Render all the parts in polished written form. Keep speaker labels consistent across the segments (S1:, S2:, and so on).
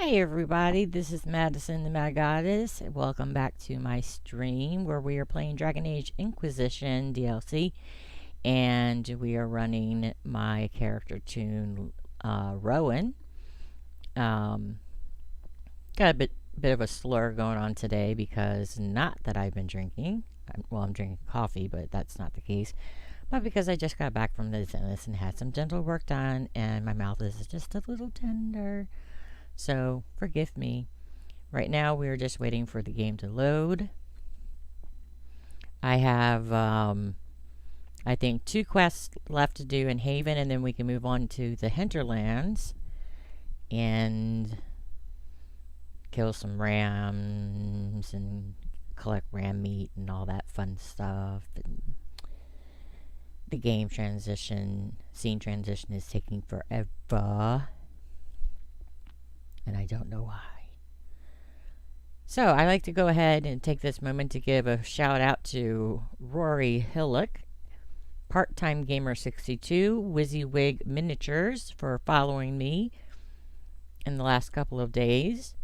S1: Hey everybody, this is Madison the Mad Goddess. Welcome back to my stream where we are playing Dragon Age Inquisition DLC and we are running my character toon Rowan. Um, got a bit of a slur going on today because not that I've been drinking. I'm drinking coffee, but that's not the case. But because I just got back from the dentist and had some dental work done and my mouth is just a little tender. So, forgive me. Right now, we're just waiting for the game to load. I have, I think, 2 quests left to do in Haven, and then we can move on to the Hinterlands and kill some rams and collect ram meat and all that fun stuff. And the game scene transition is taking forever. And I don't know why. So, I like to go ahead and take this moment to give a shout out to Rory Hillock, Part-Time Gamer 62, WYSIWYG Miniatures for following me in the last couple of days.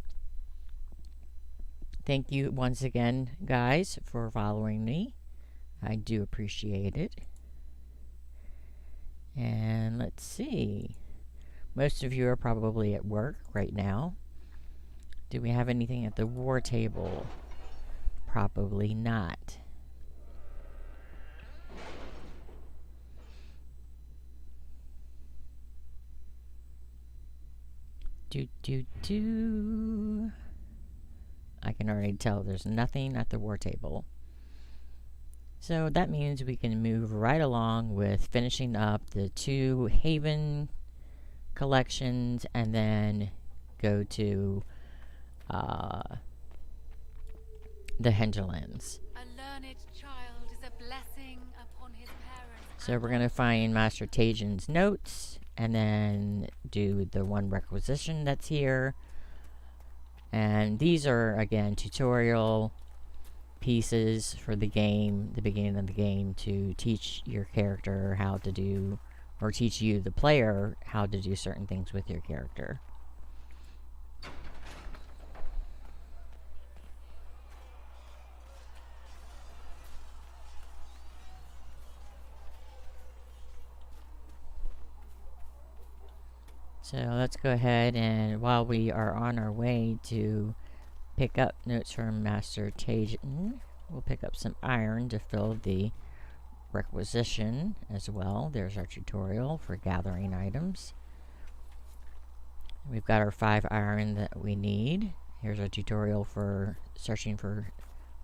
S1: Thank you once again, guys, for following me. I do appreciate it. And let's see. Most of you are probably at work right now. Do we have anything at the war table? Probably not. I can already tell there's nothing at the war table. So that means we can move right along with finishing up the 2 Haven collections and then go to the Hinterlands.
S2: A learned child is a blessing upon his parents.
S1: So we're going to find Master Tajin's notes and then do the 1 requisition that's here. And these are, again, tutorial pieces for the game, the beginning of the game, to teach your character how to do, or teach you, the player, how to do certain things with your character. So let's go ahead and while we are on our way to pick up notes from Master Tajin, we'll pick up some iron to fill the requisition as well. There's our tutorial for gathering items. We've got our 5 iron that we need. Here's our tutorial for searching for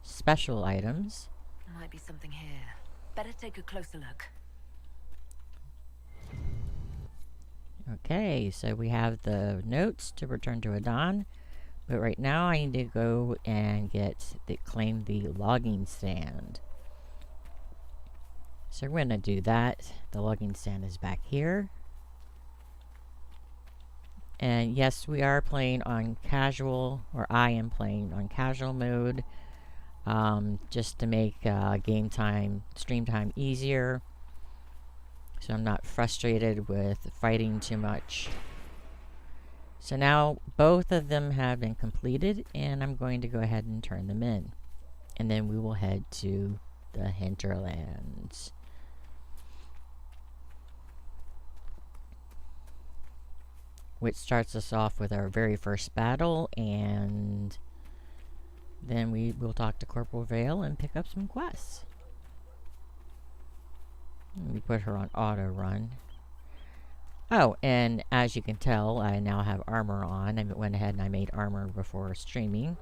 S1: special items.
S2: Might be something here. Better take a closer look.
S1: Okay, so we have the notes to return to Adon, but right now I need to go and claim the logging stand. So we're gonna do that. The logging stand is back here. And yes, we are playing on casual, or I am playing on casual mode, just to make stream time easier. So I'm not frustrated with fighting too much. So now both of them have been completed, and I'm going to go ahead and turn them in. And then we will head to the Hinterlands. Which starts us off with our very first battle, and then we will talk to Corporal Vale and pick up some quests. We put her on auto run. Oh, and as you can tell, I now have armor on. I went ahead and I made armor before streaming.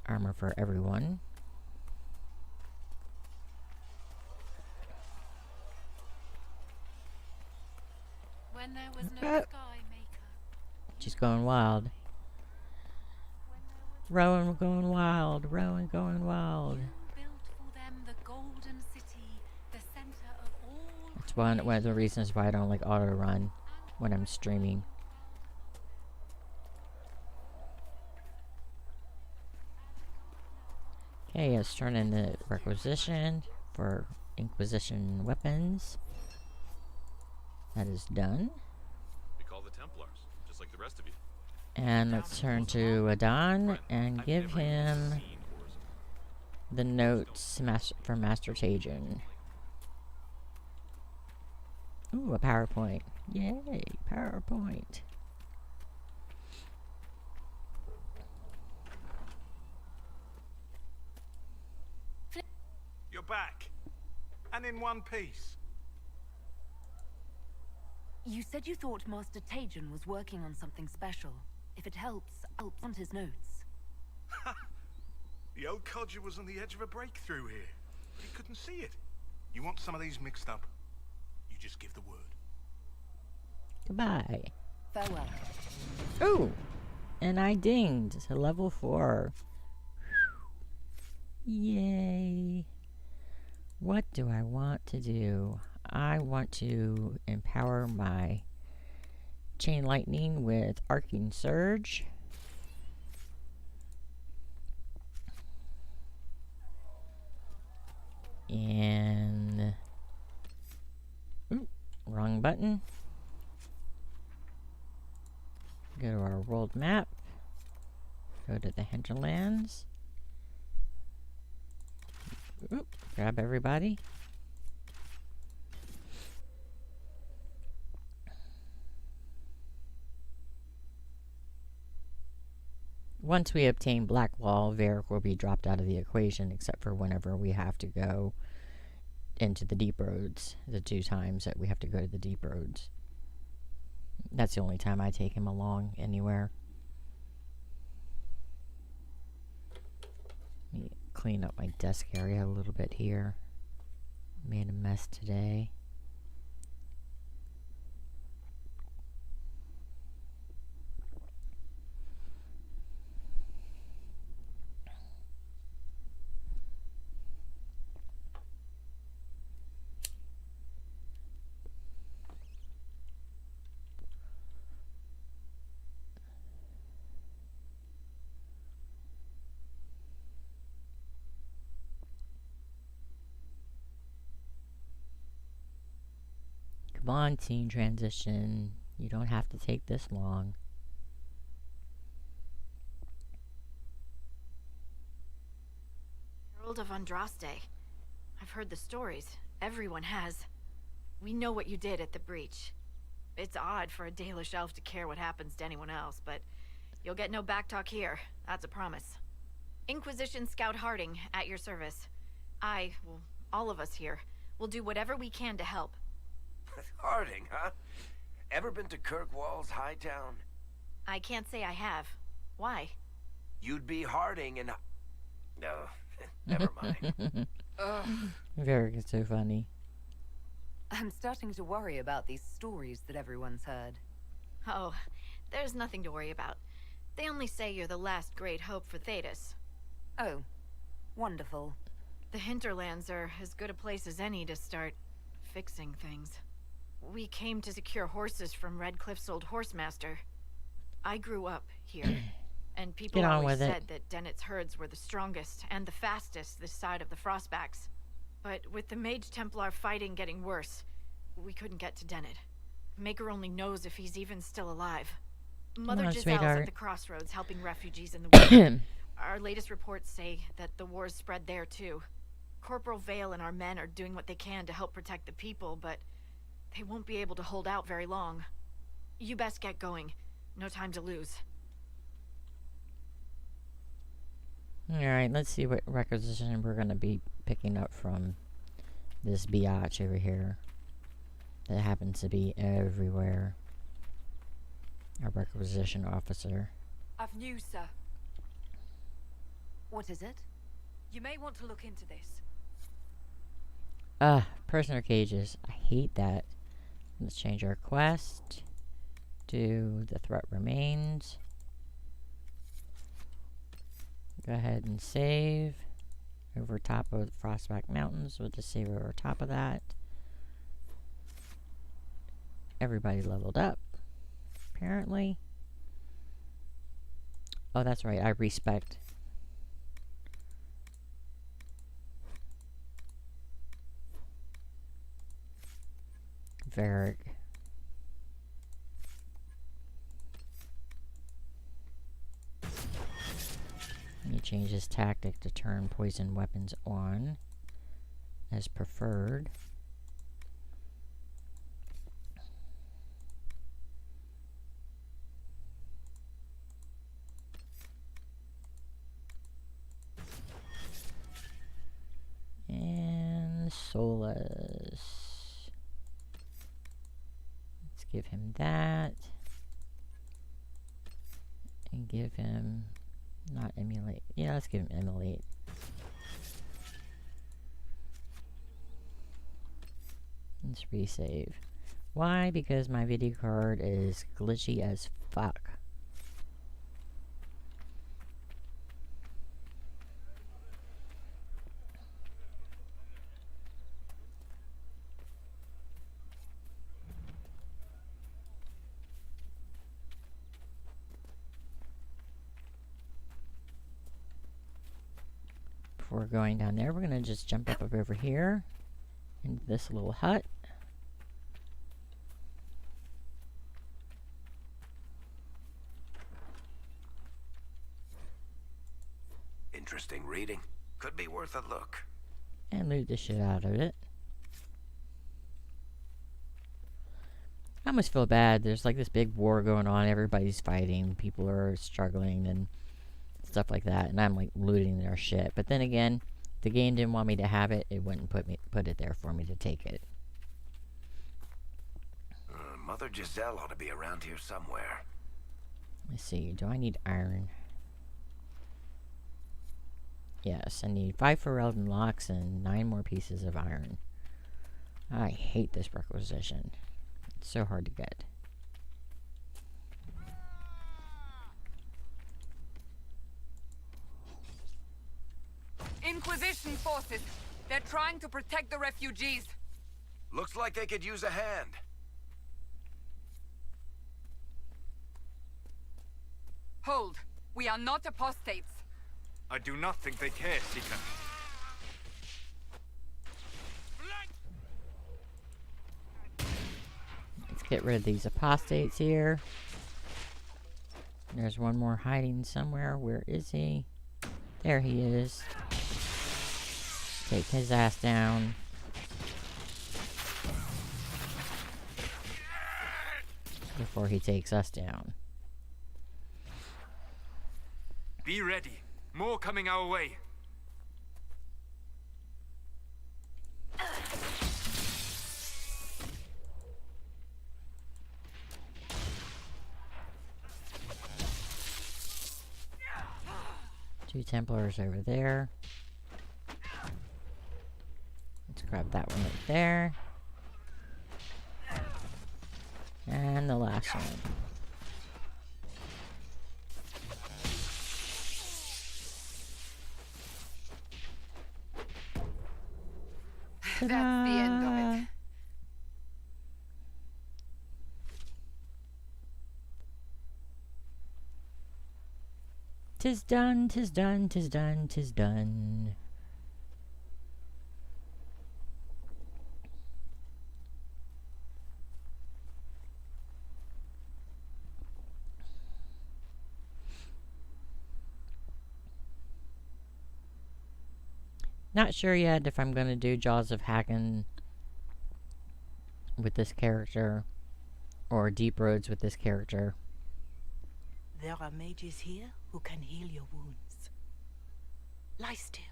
S1: Armor for everyone.
S2: When there was no sky maker.
S1: She's going wild. Rowan going wild. Rowan going wild.
S2: Built for them the golden city, the center of all.
S1: That's one of the reasons why I don't like auto run when I'm streaming. Okay, let's turn in the requisition for Inquisition weapons. That is done.
S3: We call the Templars, just like the rest of you.
S1: And let's turn to Adon and give him the notes for Master Tajin. Ooh, a PowerPoint. Yay, PowerPoint.
S3: You're back. And in one piece.
S4: You said you thought Master Tajin was working on something special. If it helps, I'll want his notes.
S3: The old codger was on the edge of a breakthrough here, but he couldn't see it. You want some of these mixed up? You just give the word.
S1: Goodbye.
S4: Farewell.
S1: Ooh, and I dinged to level 4. Yay. What do I want to do? I want to empower my Chain Lightning with Arcing Surge. And ooh, wrong button. Go to our world map. Go to the hinterlands. Oop, grab everybody. Once we obtain Blackwall, Varric will be dropped out of the equation, except for whenever we have to go into the Deep Roads. The 2 times that we have to go to the Deep Roads. That's the only time I take him along anywhere. Let me clean up my desk area a little bit here. Made a mess today. Come on, teen transition. You don't have to take this long.
S5: Herald of Andraste. I've heard the stories. Everyone has. We know what you did at the breach. It's odd for a Dalish elf to care what happens to anyone else, but you'll get no backtalk here. That's a promise. Inquisition Scout Harding, at your service. All of us here, will do whatever we can to help.
S6: Harding, huh? Ever been to Kirkwall's Hightown?
S5: I can't say I have. Why?
S6: You'd be Harding and... No, never mind.
S1: Very so funny.
S4: I'm starting to worry about these stories that everyone's heard.
S5: Oh, there's nothing to worry about. They only say you're the last great hope for Thedas.
S4: Oh, wonderful.
S5: The hinterlands are as good a place as any to start fixing things. We came to secure horses from Redcliffe's old horsemaster. I grew up here, and people always said that Dennett's herds were the strongest and the fastest this side of the Frostbacks. But with the Mage Templar fighting getting worse, we couldn't get to Dennett. Maker only knows if he's even still alive. Mother Giselle's at the crossroads helping refugees in the woods. Our latest reports say that the war's spread there too. Corporal Vale and our men are doing what they can to help protect the people, but they won't be able to hold out very long. You best get going. No time to lose.
S1: Alright, let's see what requisition we're going to be picking up from this biatch over here. That happens to be everywhere. Our requisition officer.
S7: I've news, sir.
S4: What is it?
S7: You may want to look into this.
S1: Prisoner cages. I hate that. Let's change our quest to the threat remains. Go ahead and save. Over top of the Frostback Mountains. We'll just save over top of that. Everybody leveled up. Apparently. Oh, that's right. I respect. Varric. change his tactic to turn poison weapons on as preferred. And Solus. Let's give him that. And give him, not emulate. Yeah, let's give him emulate. Let's resave. Why? Because my video card is glitchy as fuck. Before going down there, we're going to just jump up over here into this little hut.
S6: Interesting reading. Could be worth a look.
S1: And loot the shit out of it. I almost feel bad. There's like this big war going on. Everybody's fighting. People are struggling and stuff like that. And I'm like looting their shit. But then again, the game didn't want me to have it. It wouldn't put it there for me to take it.
S6: Mother Giselle ought to be around here somewhere.
S1: Let's see. Do I need iron? Yes, I need 5 Ferelden locks and 9 more pieces of iron. I hate this requisition. It's so hard to get.
S7: Inquisition forces. They're trying to protect the refugees.
S6: Looks like they could use a hand.
S7: Hold. We are not apostates.
S3: I do not think they care, Seeker.
S1: Let's get rid of these apostates here. There's one more hiding somewhere. Where is he? There he is. Take his ass down. Before he takes us down.
S3: Be ready. More coming our way.
S1: Two Templars over there. Let's grab that one right there. And the last one.
S7: That's the end of it.
S1: "'Tis done, 'tis done, 'tis done, 'tis done." Not sure yet if I'm going to do Jaws of Hacken with this character or Deep Roads with this character.
S8: There are mages here who can heal your wounds. Lie still.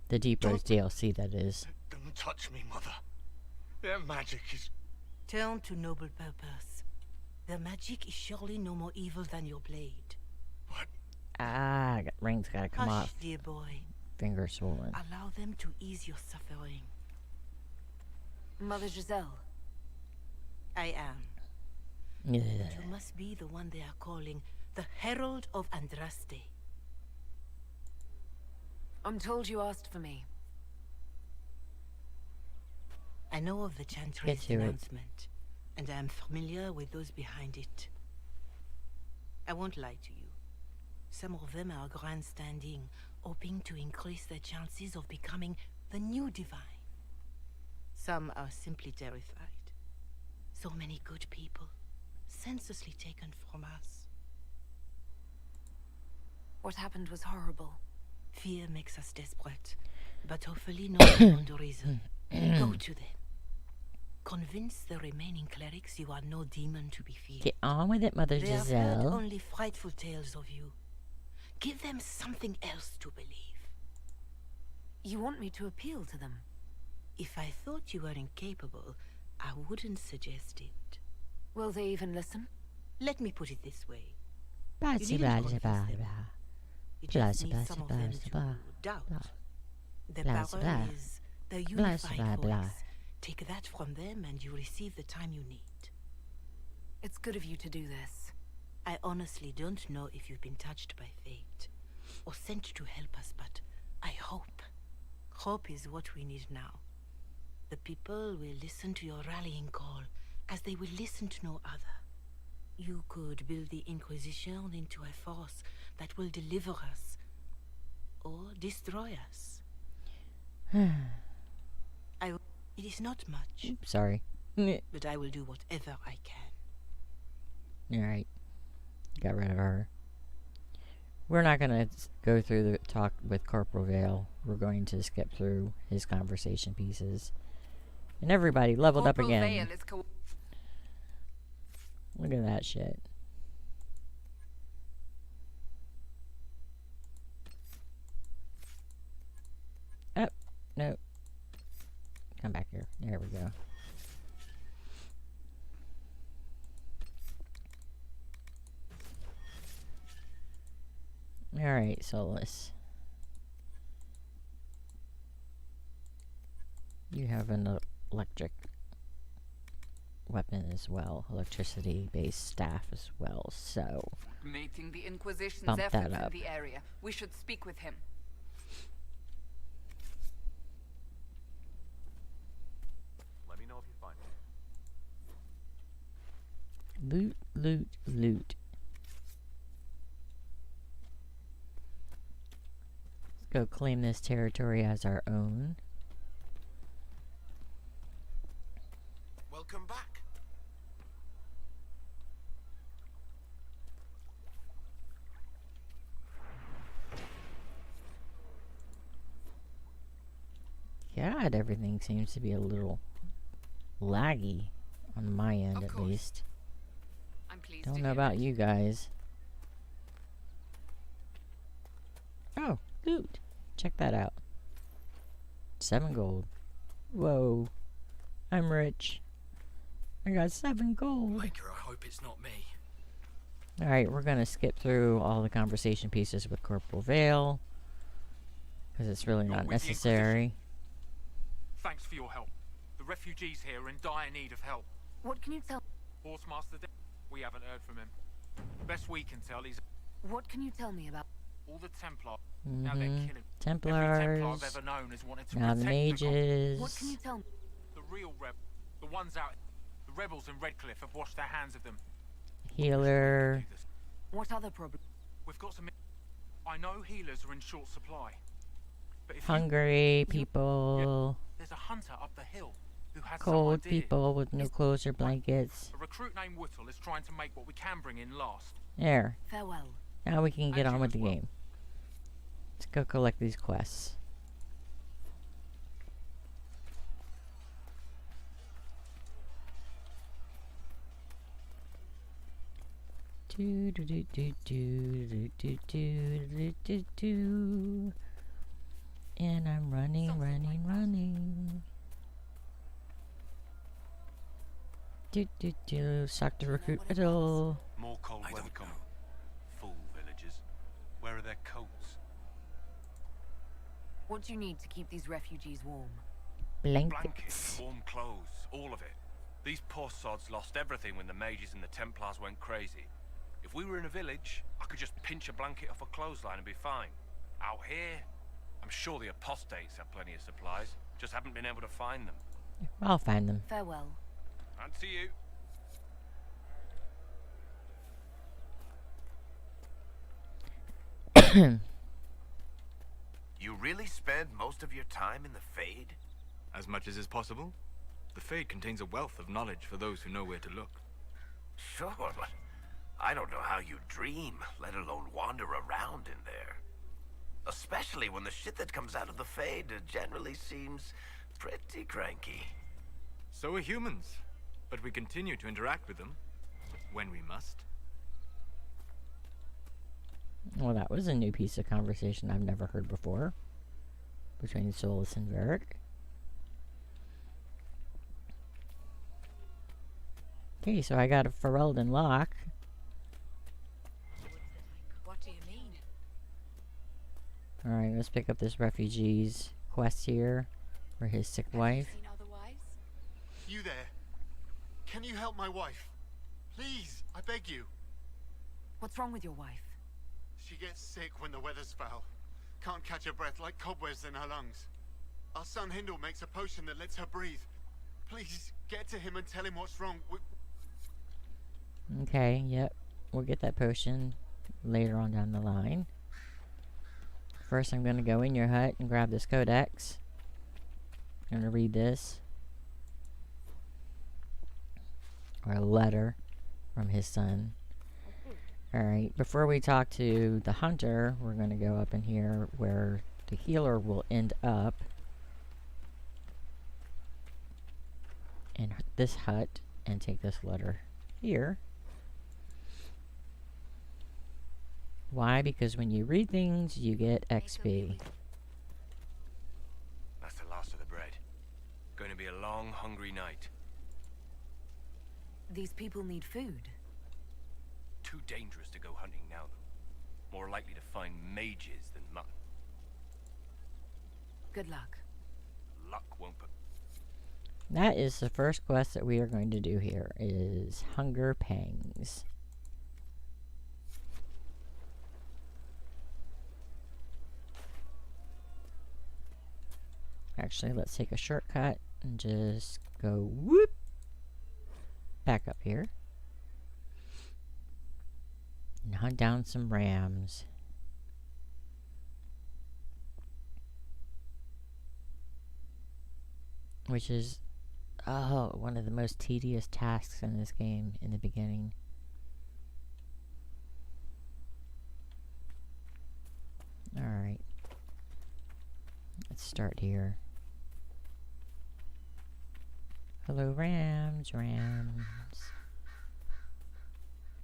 S1: The Deep Roads DLC, that is.
S3: Don't touch me, Mother. Their magic is...
S8: Turn to noble purpose. Their magic is surely no more evil than your blade.
S3: What?
S1: Ah, ring's gotta come
S8: Hush,
S1: off.
S8: dear boy.
S1: Finger swollen.
S8: Allow them to ease your suffering.
S4: Mother Giselle.
S8: I am.
S1: Yeah.
S8: You must be the one they are calling the Herald of Andraste.
S4: I'm told you asked for me.
S8: I know of the Chantry's
S1: to it.
S8: announcement, and I am familiar with those behind it. I won't lie to you. Some of them are grandstanding, hoping to increase their chances of becoming the new divine. Some are simply terrified. So many good people, senselessly taken from us.
S4: What happened was horrible.
S8: Fear makes us desperate, but hopefully not beyond reason. Go to them. Convince the remaining clerics you are no demon to be feared.
S1: Get on with it, Mother
S8: They have heard
S1: Giselle.
S8: only frightful tales of you. Give them something else to believe.
S4: You want me to appeal to them?
S8: If I thought you were incapable, I wouldn't suggest it.
S4: Will they even listen?
S8: Let me put it this way.
S1: Blah,
S8: You
S1: blah,
S8: needn't
S1: blah,
S8: convince
S1: blah,
S8: them.
S1: blah.
S8: You
S1: Blah,
S8: just need
S1: blah,
S8: some of
S1: blah,
S8: them
S1: blah,
S8: to doubt.
S1: blah.
S8: The
S1: Blah,
S8: power
S1: blah.
S8: is the
S1: Blah,
S8: unified
S1: blah, blah.
S8: voice. Take that from them and you receive the time you need.
S4: It's good of you to do this.
S8: I honestly don't know if you've been touched by fate or sent to help us, but I hope. Hope is what we need now. The people will listen to your rallying call as they will listen to no other. You could build the Inquisition into a force that will deliver us or destroy us. It is not much,
S1: Sorry.
S8: but I will do whatever I can.
S1: Alright. Got rid of her. We're not going to go through the talk with Corporal Vale. We're going to skip through his conversation pieces. And everybody leveled up
S7: Corporal
S1: again.
S7: Vale is
S1: Look at that shit. Oh, no. Come back here. There we go. Alright, Solus. You have an electric weapon as well. Electricity-based staff as well, so...
S7: meeting the Inquisition's
S1: Bump that
S7: efforts in
S1: up.
S7: the area. We should speak with him.
S6: Let me know if you find it.
S1: Loot, loot, loot. Let's go claim this territory as our own.
S6: Welcome back.
S1: God, everything seems to be a little laggy on my end,
S7: Of
S1: at
S7: course.
S1: least.
S7: I'm pleased
S1: Don't
S7: to
S1: know
S7: hear
S1: about
S7: it.
S1: you guys. Oh, loot. Check that out. 7 gold. Whoa. I'm rich. I got 7 gold.
S6: Maker, I hope it's not me.
S1: Alright, we're gonna skip through all the conversation pieces with Corporal Vale. Because it's really
S3: You're
S1: not
S3: with the
S1: necessary.
S3: Thanks for your help. The refugees here are in dire need of help.
S4: What can you tell?
S3: Horsemaster, we haven't heard from him. Best we can tell, he's
S4: What can you tell me about?
S3: all the Templar. Now they're
S1: Mm-hmm.
S3: killing. Every Templar
S1: Templars.
S3: I've ever known has wanted to
S1: Now the
S3: protect
S1: mages.
S4: What can you tell me?
S3: the real rebel. The ones out. The rebels in Redcliffe have washed their hands of them.
S1: Healer.
S4: What other problem?
S3: We've got some. I know healers are in short supply. But if
S1: Hungry people.
S3: there's a hunter up the hill who has
S1: Cold
S3: some idea.
S1: people with no clothes or blankets.
S3: A recruit named Whittle is trying to make what we can bring in last.
S1: There.
S4: Farewell.
S1: Now we can get
S3: And
S1: on
S3: you
S1: with
S3: as
S1: the
S3: well.
S1: game. Let's go collect these quests. Do do do do do do do do do do. And I'm running, running, running. Do do do. Suck to recruit Whittle.
S9: More cold weather coming. Fool villagers. Where are their coats?
S4: What do you need to keep these refugees warm?
S9: Blankets,
S1: Blankets.
S9: warm clothes, all of it. These poor sods lost everything when the mages and the Templars went crazy. If we were in a village, I could just pinch a blanket off a clothesline and be fine. Out here, I'm sure the apostates have plenty of supplies, just haven't been able to find them.
S1: I'll find them.
S4: Farewell.
S9: And to you.
S6: You really spend most of your time in the Fade?
S3: As much as is possible. The Fade contains a wealth of knowledge for those who know where to look.
S6: Sure, but I don't know how you dream, let alone wander around in there. Especially Especially when the shit that comes out of the Fade generally seems pretty cranky.
S10: So are humans. But we continue to interact with them. When we must.
S1: Well, that was a new piece of conversation I've never heard before. Between Solas and Varric. Okay, so I got a Ferelden lock.
S7: What do you mean?
S1: Alright, let's pick up this refugee's quest here. For his sick wife.
S7: Seen otherwise?
S11: You there? Can you help my wife? Please, I beg you.
S4: What's wrong with your wife?
S11: She gets sick when the weather's foul. Can't catch her breath like cobwebs in her lungs. Our son Hindle makes a potion that lets her breathe. Please, get to him and tell him what's wrong.
S1: Okay, yep. We'll get that potion later on down the line. First, I'm going to go in your hut and grab this codex. I'm going to read this. Or a letter from his son. Alright, before we talk to the hunter, we're going to go up in here where the healer will end up. In this hut. And take this letter here. Why? Because when you read things, you get XP.
S9: That's the last of the bread. Going to be a long, hungry night.
S4: These people need food.
S9: Too dangerous to go hunting now, though. More likely to find mages than mutton.
S4: Good luck.
S9: Luck won't put...
S1: That is the first quest that we are going to do here, is Hunger Pangs. Actually, let's take a shortcut and just go whoop back up here. And hunt down some rams. Which is, one of the most tedious tasks in this game in the beginning. Alright. Let's start here. Hello, rams, rams.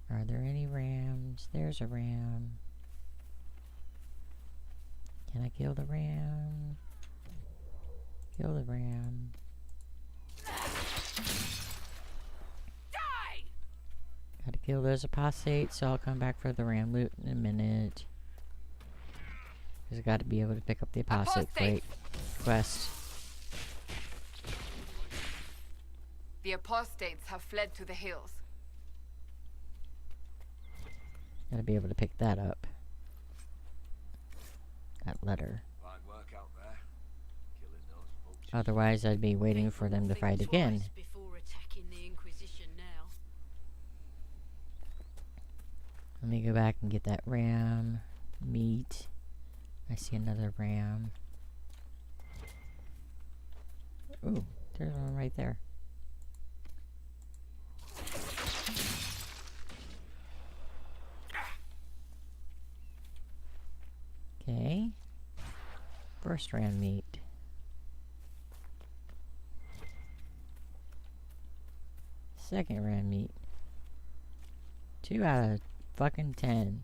S1: Are there any rams? There's a ram. Can I kill the ram? Kill the ram.
S7: Die!
S1: Gotta kill those apostates, so I'll come back for the ram loot in a minute. Because I gotta be able to pick up the apostate quest.
S7: The apostates have fled to the hills.
S1: Gotta be able to pick that up. That letter.
S6: Fine work out there. Killing those vultures.
S1: Otherwise, I'd be waiting for them to fight again.
S8: Before attacking the Inquisition now.
S1: Let me go back and get that ram meat. I see another ram. Ooh, there's one right there. Okay. First ram meat. Second ram meat. 2 out of fucking 10.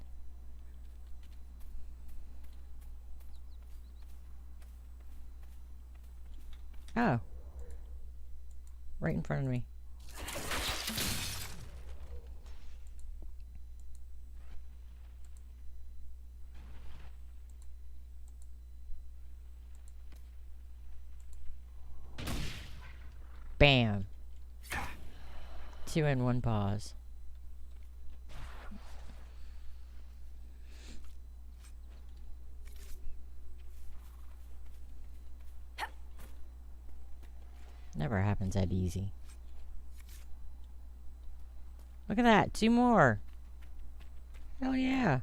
S1: Oh. Right in front of me. Bam. 2 in 1 pause. Never happens that easy. Look at that. 2 more. Hell yeah.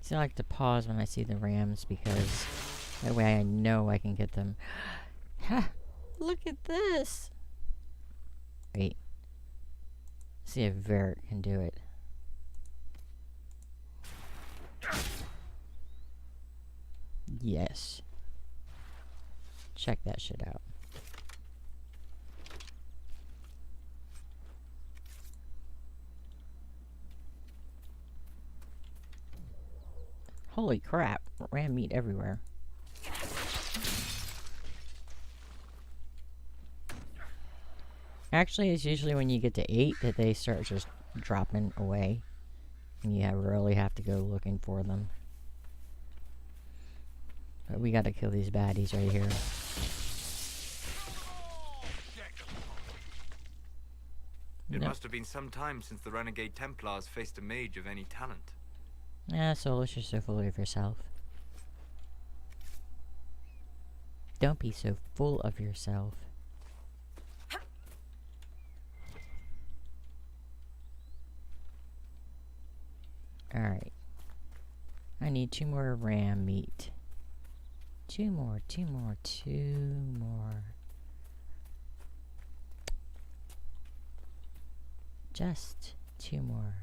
S1: See, I like to pause when I see the rams because that way I know I can get them. Ha! Look at this! Wait. See if Varric can do it. Yes. Check that shit out. Holy crap. Ram meat everywhere. Actually, it's usually when you get to 8 that they start just dropping away. And you really have to go looking for them. But we gotta kill these baddies right here.
S10: It must have been some time since the Renegade Templars faced a mage of any talent.
S1: Solus, you're so full of yourself. Don't be so full of yourself. Alright. I need 2 more ram meat. 2 more, 2 more, 2 more. Just 2 more.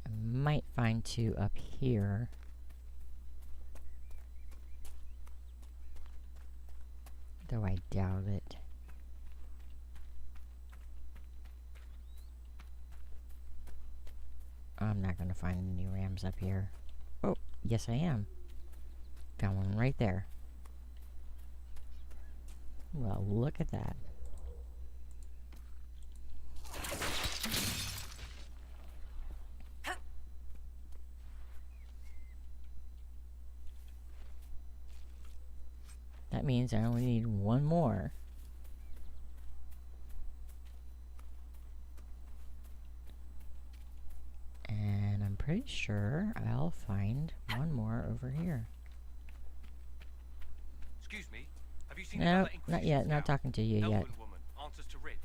S1: I might find 2 up here. Though I doubt it. I'm not gonna find any rams up here. Oh, yes I am. Found one right there. Well, look at that. That means I only need 1 more. And I'm pretty sure I'll find 1 more over here.
S9: Excuse me, have you seen
S1: No,
S9: another
S1: not
S9: Inquisition
S1: yet. Not
S9: scout?
S1: talking to you yet.
S9: Elven woman answers to Ritz.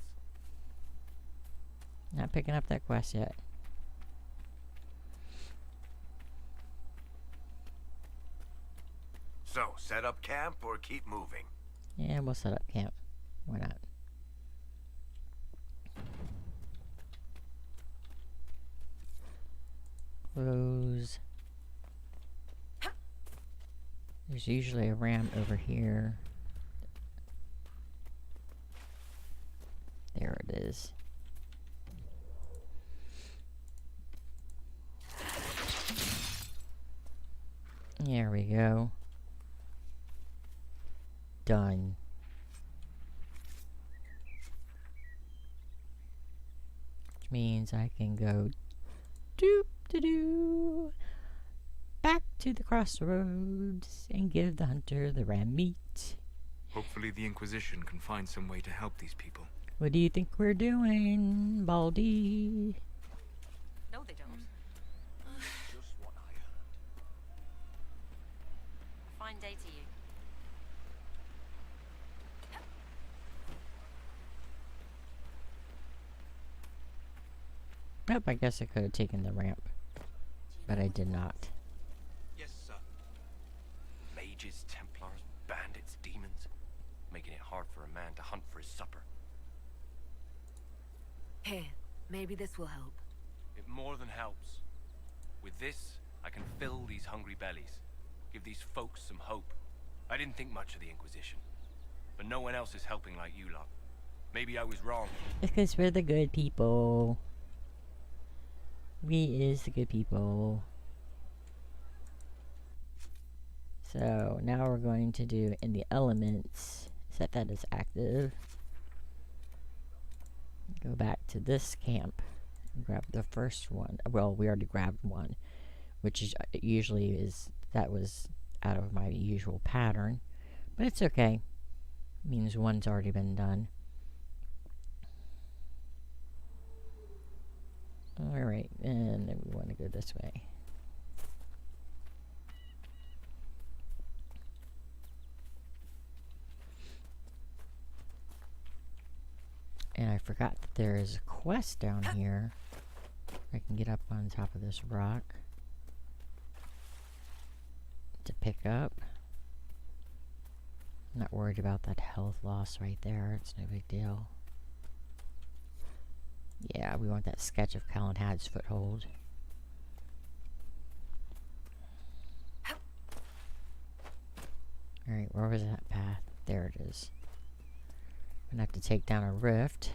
S1: Not picking up that quest yet.
S6: So, set up camp or keep moving?
S1: Yeah, we'll set up camp. Why not? Close. There's usually a ram over here. There it is. There we go. Done. Which means I can go doop-de-doo back to the crossroads and give the hunter the ram meat.
S10: Hopefully the Inquisition can find some way to help these people.
S1: What do you think we're doing, Baldy?
S7: No, they don't.
S6: Just what I heard.
S7: Fine day to you.
S1: Nope, I guess I could have taken the ramp, but I did not.
S9: Yes, sir. Mages, Templars, bandits, demons. Making it hard for a man to hunt for his supper.
S4: Here, maybe this will help.
S9: It more than helps. With this, I can fill these hungry bellies. Give these folks some hope. I didn't think much of the Inquisition. But no one else is helping like you lot. Maybe I was wrong.
S1: Because we're the good people. We is the good people. So now we're going to do in the elements. Set that as active. Go back to this camp. And grab the first one. Well, we already grabbed one, which is usually is that was out of my usual pattern, but it's okay. It means one's already been done. Alright, and then we want to go this way. And I forgot that there is a quest down here. I can get up on top of this rock to pick up. I'm not worried about that health loss right there. It's no big deal. Yeah, we want that sketch of Calenhad's foothold. Alright, where was that path? There it is. I'm gonna have to take down a rift.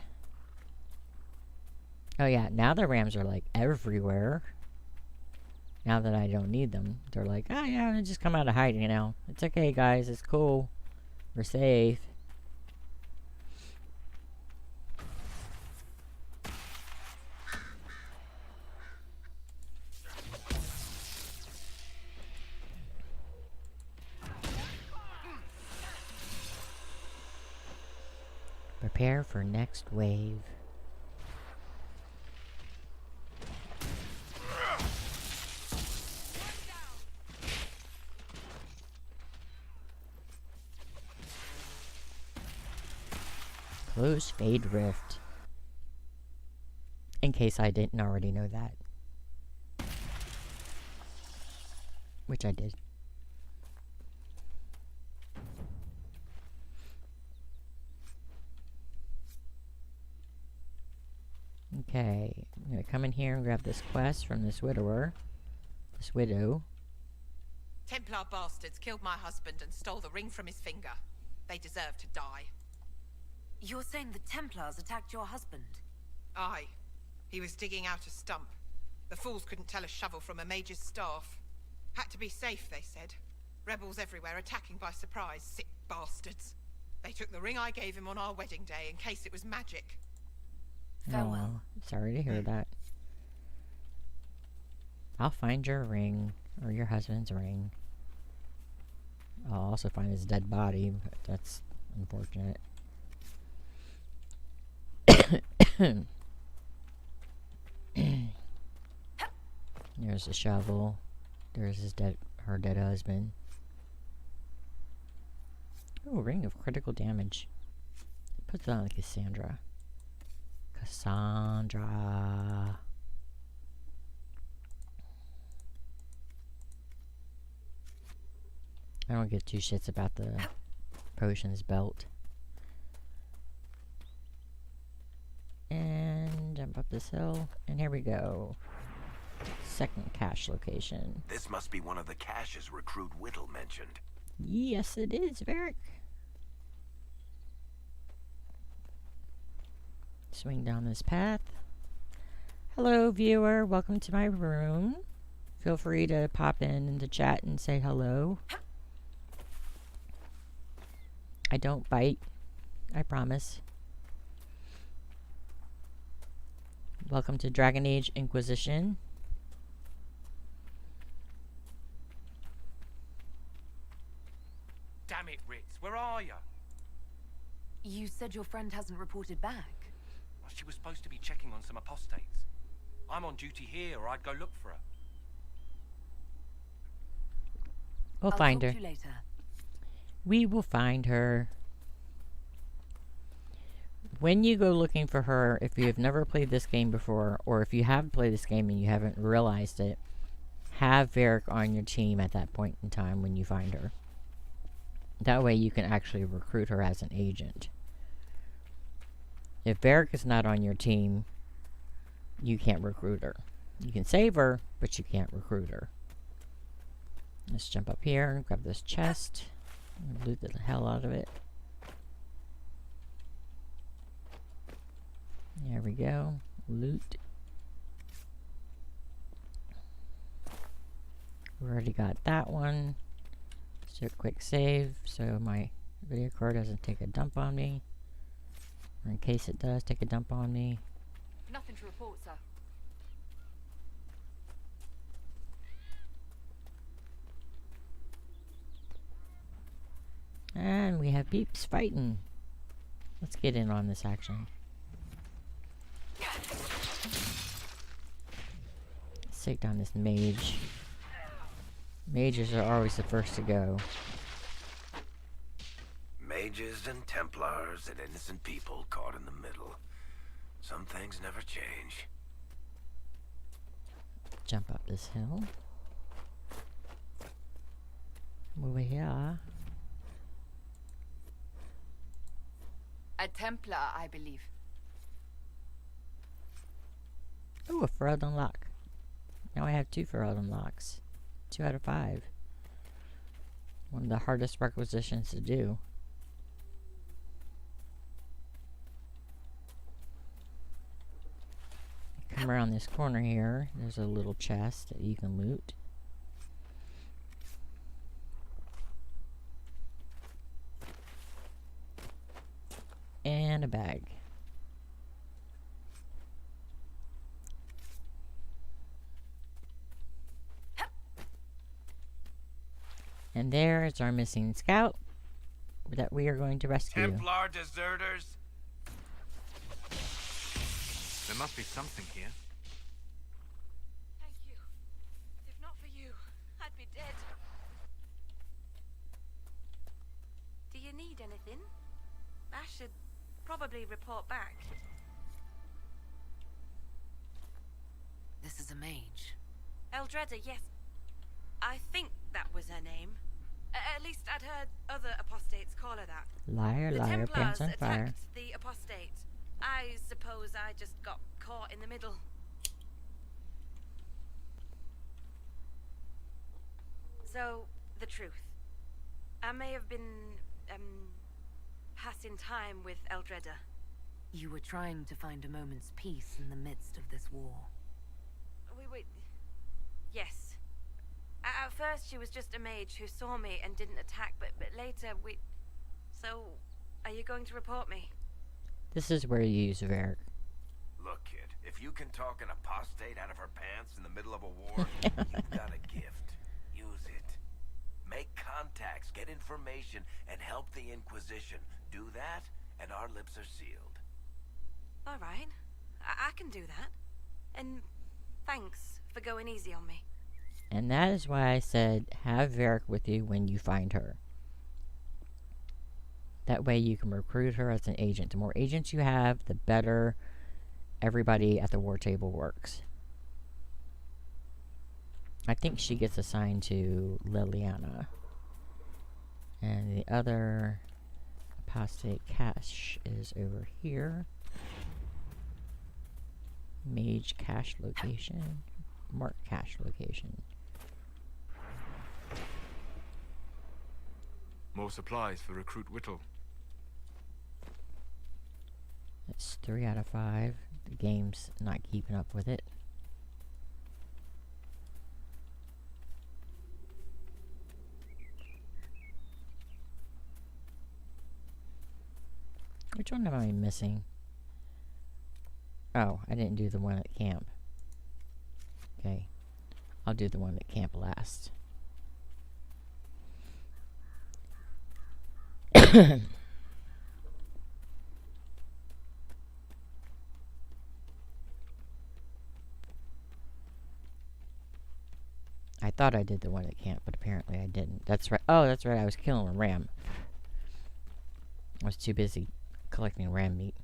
S1: Oh yeah, now the rams are like everywhere. Now that I don't need them, they're like, oh yeah, they just come out of hiding now. It's okay, guys, it's cool. We're safe. Prepare for next wave. Close Fade Rift. In case I didn't already know that. Which I did. Okay, I'm gonna come in here and grab this quest from this widower. This widow.
S12: Templar bastards killed my husband and stole the ring from his finger. They deserve to die.
S4: You're saying the Templars attacked your husband?
S12: Aye. He was digging out a stump. The fools couldn't tell a shovel from a mage's staff. Had to be safe, they said. Rebels everywhere attacking by surprise, sick bastards. They took the ring I gave him on our wedding day in case it was magic.
S4: Farewell.
S1: Oh, sorry to hear that. I'll find your ring, or your husband's ring. I'll also find his dead body, but that's unfortunate. There's a shovel. There's her dead husband. Oh, ring of critical damage. Puts it on Cassandra. Cassandra. I don't give two shits about the potions belt. And jump up this hill. And here we go. Second cache location.
S6: This must be one of the caches Recruit Whittle mentioned.
S1: Yes, it is, Varric. Swing down this path. Hello, viewer. Welcome to my room. Feel free to pop in the chat and say hello. I don't bite. I promise. Welcome to Dragon Age Inquisition.
S9: Damn it, Ritz, where are you?
S4: You said your friend hasn't reported back.
S9: Well, she was supposed to be checking on some apostates. I'm on duty here, or I'd go look for her.
S1: We'll
S4: I'll
S1: find
S4: talk
S1: her.
S4: to you later.
S1: We will find her. When you go looking for her, if you have never played this game before, or if you have played this game and you haven't realized it, have Varric on your team at that point in time when you find her. That way you can actually recruit her as an agent. If Varric is not on your team, you can't recruit her. You can save her, but you can't recruit her. Let's jump up here and grab this chest. And loot the hell out of it. There we go. Loot. We already got that one. Let's do a quick save so my video card doesn't take a dump on me. Or in case it does take a dump on me.
S2: Nothing to report, sir.
S1: And we have peeps fighting. Let's get in on this action. Let's take down this mage. Mages are always the first to go.
S6: Mages and Templars and innocent people caught in the middle. Some things never change.
S1: jump up this hill. Over here.
S7: A Templar, I believe.
S1: Ooh, a Ferreld unlock. Now I have 2 Ferreld unlocks. 2 out of 5. One of the hardest requisitions to do. Come around this corner here. There's a little chest that you can loot. And a bag. And there is our missing scout that we are going to rescue.
S6: Templar deserters.
S10: There must be something here.
S5: Thank you. If not for you, I'd be dead.
S13: Do you need anything? I should probably report back.
S4: This is a mage.
S13: Eldreda, yes. I think that was her name. At least I'd heard other apostates call her that.
S1: Liar,
S13: The
S1: liar,
S13: Templars
S1: pants on fire.
S13: attacked the apostate. I suppose I just got caught in the middle. So, the truth. I may have been, passing time with Eldreda.
S4: You were trying to find a moment's peace in the midst of this war.
S13: Yes. At first she was just a mage who saw me and didn't attack, but later we... So, are you going to report me?
S1: This is where you use Varric.
S6: Look, kid, if you can talk an apostate out of her pants in the middle of a war, you've got a gift. Use it. Make contacts, get information, and help the Inquisition. Do that, and our lips are sealed.
S13: All right. I can do that. And thanks for going easy on me.
S1: And that is why I said have Varric with you when you find her. That way you can recruit her as an agent. The more agents you have, the better everybody at the war table works. I think she gets assigned to Liliana. And the other apostate cache is over here. Mage cache location. Mark cache location.
S10: More supplies for Recruit Whittle.
S1: That's 3 out of 5. The game's not keeping up with it. Which one am I missing? Oh, I didn't do the one at camp. Okay. I'll do the one at camp last. I thought I did the one at camp, but apparently I didn't. That's right. Oh, that's right. I was killing a ram. I was too busy collecting ram meat.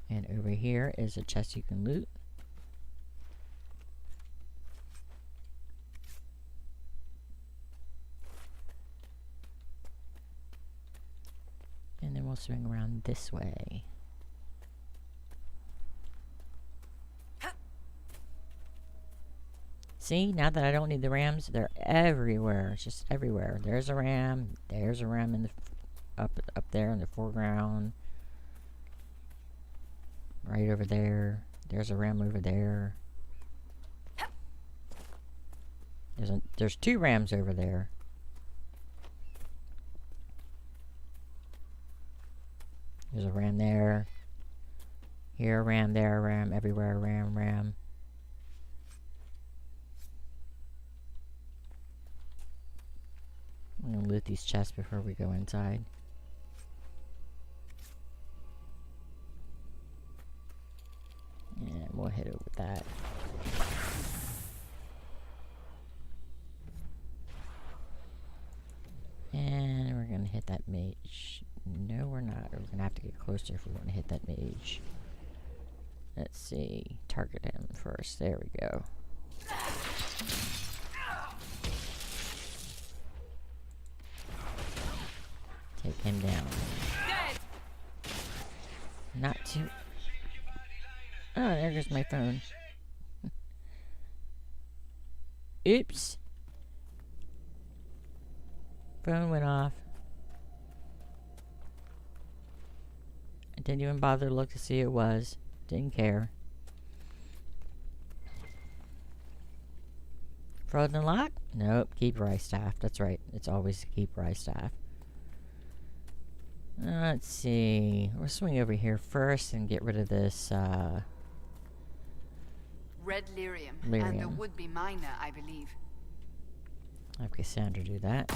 S1: And over here is a chest you can loot. And then we'll swing around this way. See, now that I don't need the rams, they're everywhere. It's just everywhere. There's a ram. There's a ram in the up there in the foreground. Right over there. There's a ram over there. There's 2 rams over there. There's a ram there. Here a ram, there a ram, everywhere a ram, ram. I'm gonna loot these chests before we go inside. And we'll hit it with that. And we're gonna hit that mage. No, we're not. We're gonna have to get closer if we want to hit that mage. Let's see. Target him first. There we go. Take him down. Not too... Oh, there goes my phone. Oops. Phone went off. I didn't even bother to look to see who it was. Didn't care. Frozen lock? Nope. Keep Rice staff. That's right. It's always to keep Rice staff. Let's see. We'll swing over here first and get rid of this,
S14: Red lyrium. And a would-be miner, I believe.
S1: Have Cassandra do that.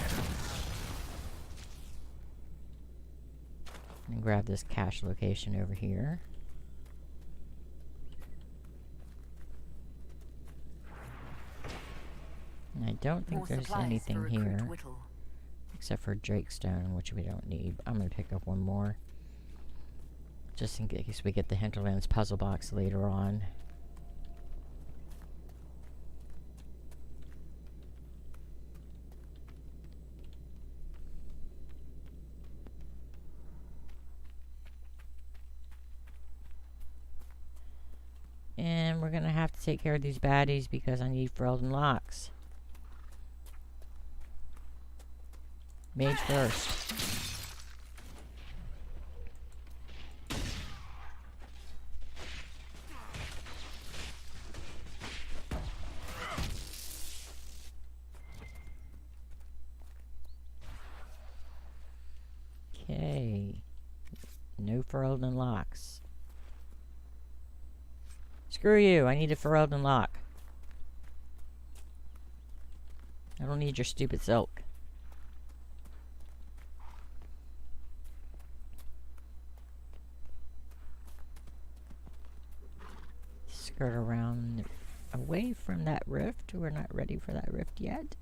S1: And grab this cache location over here. And I don't think there's anything here. Except for Drakestone, which we don't need. I'm going to pick up one more. Just in case we get the Hinterlands puzzle box later on. And we're going to have to take care of these baddies because I need Ferelden locks. Mage first. Okay. No Ferelden locks. Screw you, I need a Ferelden lock. I don't need your stupid silk. Skirt around away from that rift. We're not ready for that rift yet.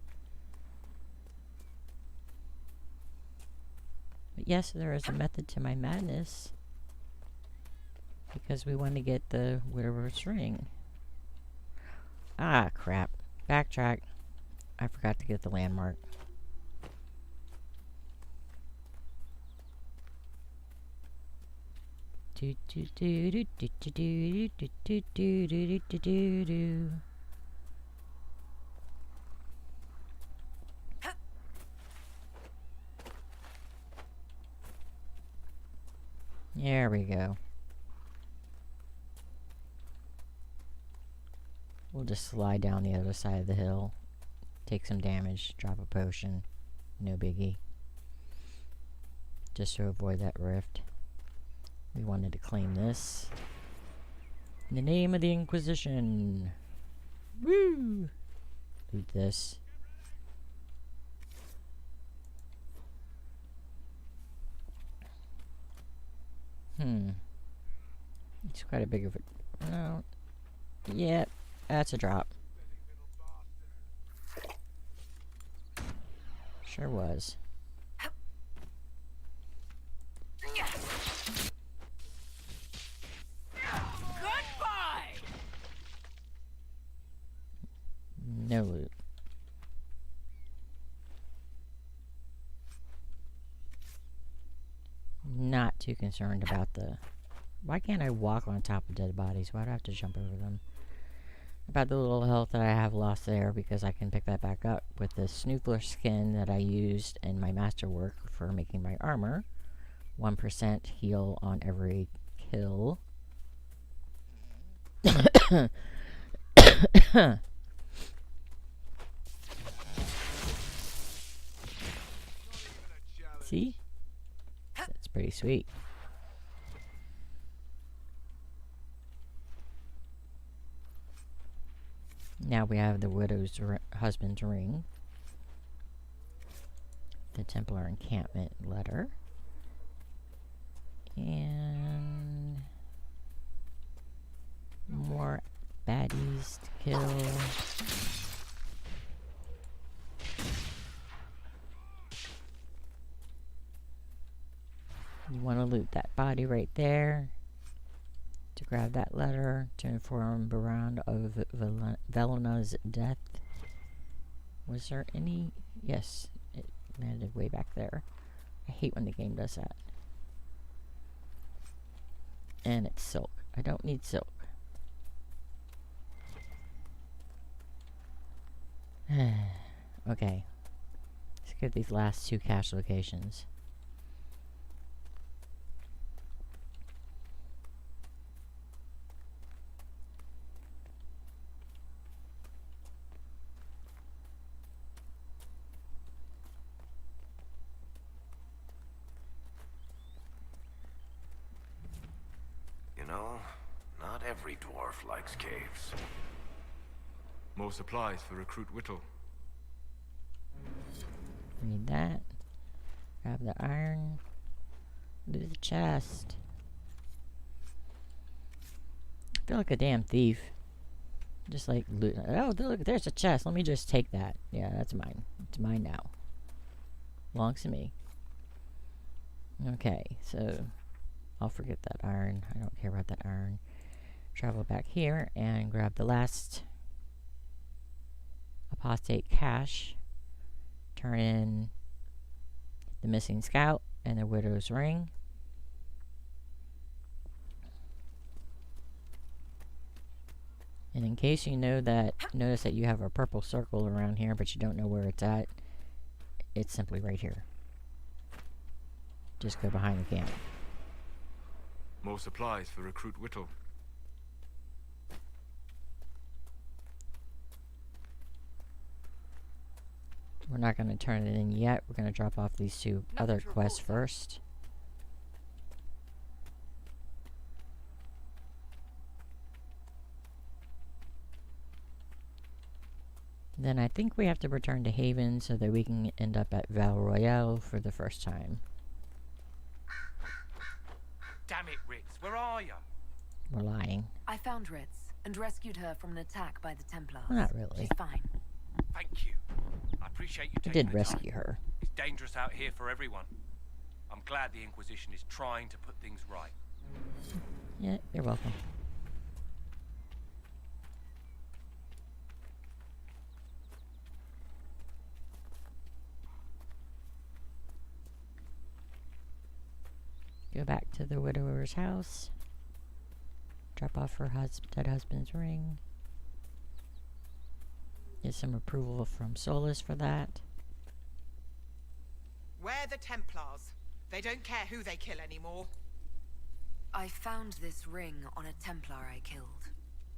S1: But yes, there is a method to my madness. Because we want to get the Widow's Ring. Ah, crap. Backtrack. I forgot to get the landmark. Do do do do do do do do do do do do do do. There we go. We'll just slide down the other side of the hill. Take some damage, drop a potion. No biggie. Just to avoid that rift. We wanted to claim this. In the name of the Inquisition. Woo! Loot this. It's quite a big of a... No. Yep. That's a drop. Sure was.
S7: Goodbye!
S1: No loot. Not too concerned about the... Why can't I walk on top of dead bodies? Why do I have to jump over them? About the little health that I have lost there, because I can pick that back up with the Snoofler skin that I used in my masterwork for making my armor. 1% heal on every kill. See? That's pretty sweet. Now we have the Widow's Husband's Ring. The Templar Encampment Letter. And... more baddies to kill. You want to loot that body right there. to grab that letter to inform Baron of Velena's death. Was there any? Yes, it landed way back there. I hate when the game does that. And it's silk. I don't need silk. Okay. Let's get these last 2 cache locations.
S6: You know, not every dwarf likes caves.
S10: More supplies for Recruit Whittle.
S1: Read that. Grab the iron. Do the chest. I feel like a damn thief. Just like loot. Oh, look, there's a chest. Let me just take that. Yeah, that's mine. It's mine now. Belongs to me. Okay, so I'll forget that iron. I don't care about that iron. Travel back here and grab the last apostate cache. Turn in the missing scout and the widow's ring. And in case you notice that you have a purple circle around here but you don't know where it's at, it's simply right here. Just go behind the camp.
S10: More supplies for Recruit Whittle.
S1: We're not going to turn it in yet. We're going to drop off these 2 other quests first. Then I think we have to return to Haven so that we can end up at Val Royale for the first time.
S9: Damn it, Ritz, where are you?
S1: We're lying.
S4: I found Ritz and rescued her from an attack by the Templars.
S1: Well, not really.
S4: She's fine.
S9: Thank you. I appreciate you
S1: I
S9: taking
S1: did
S9: the
S1: rescue
S9: time.
S1: her.
S9: It's dangerous out here for everyone. I'm glad the Inquisition is trying to put things right.
S1: Yeah, you're welcome. Go back to the widower's house. Drop off her dead husband's ring. Get some approval from Solus for that.
S12: Where the Templars? They don't care who they kill anymore.
S4: I found this ring on a Templar I killed.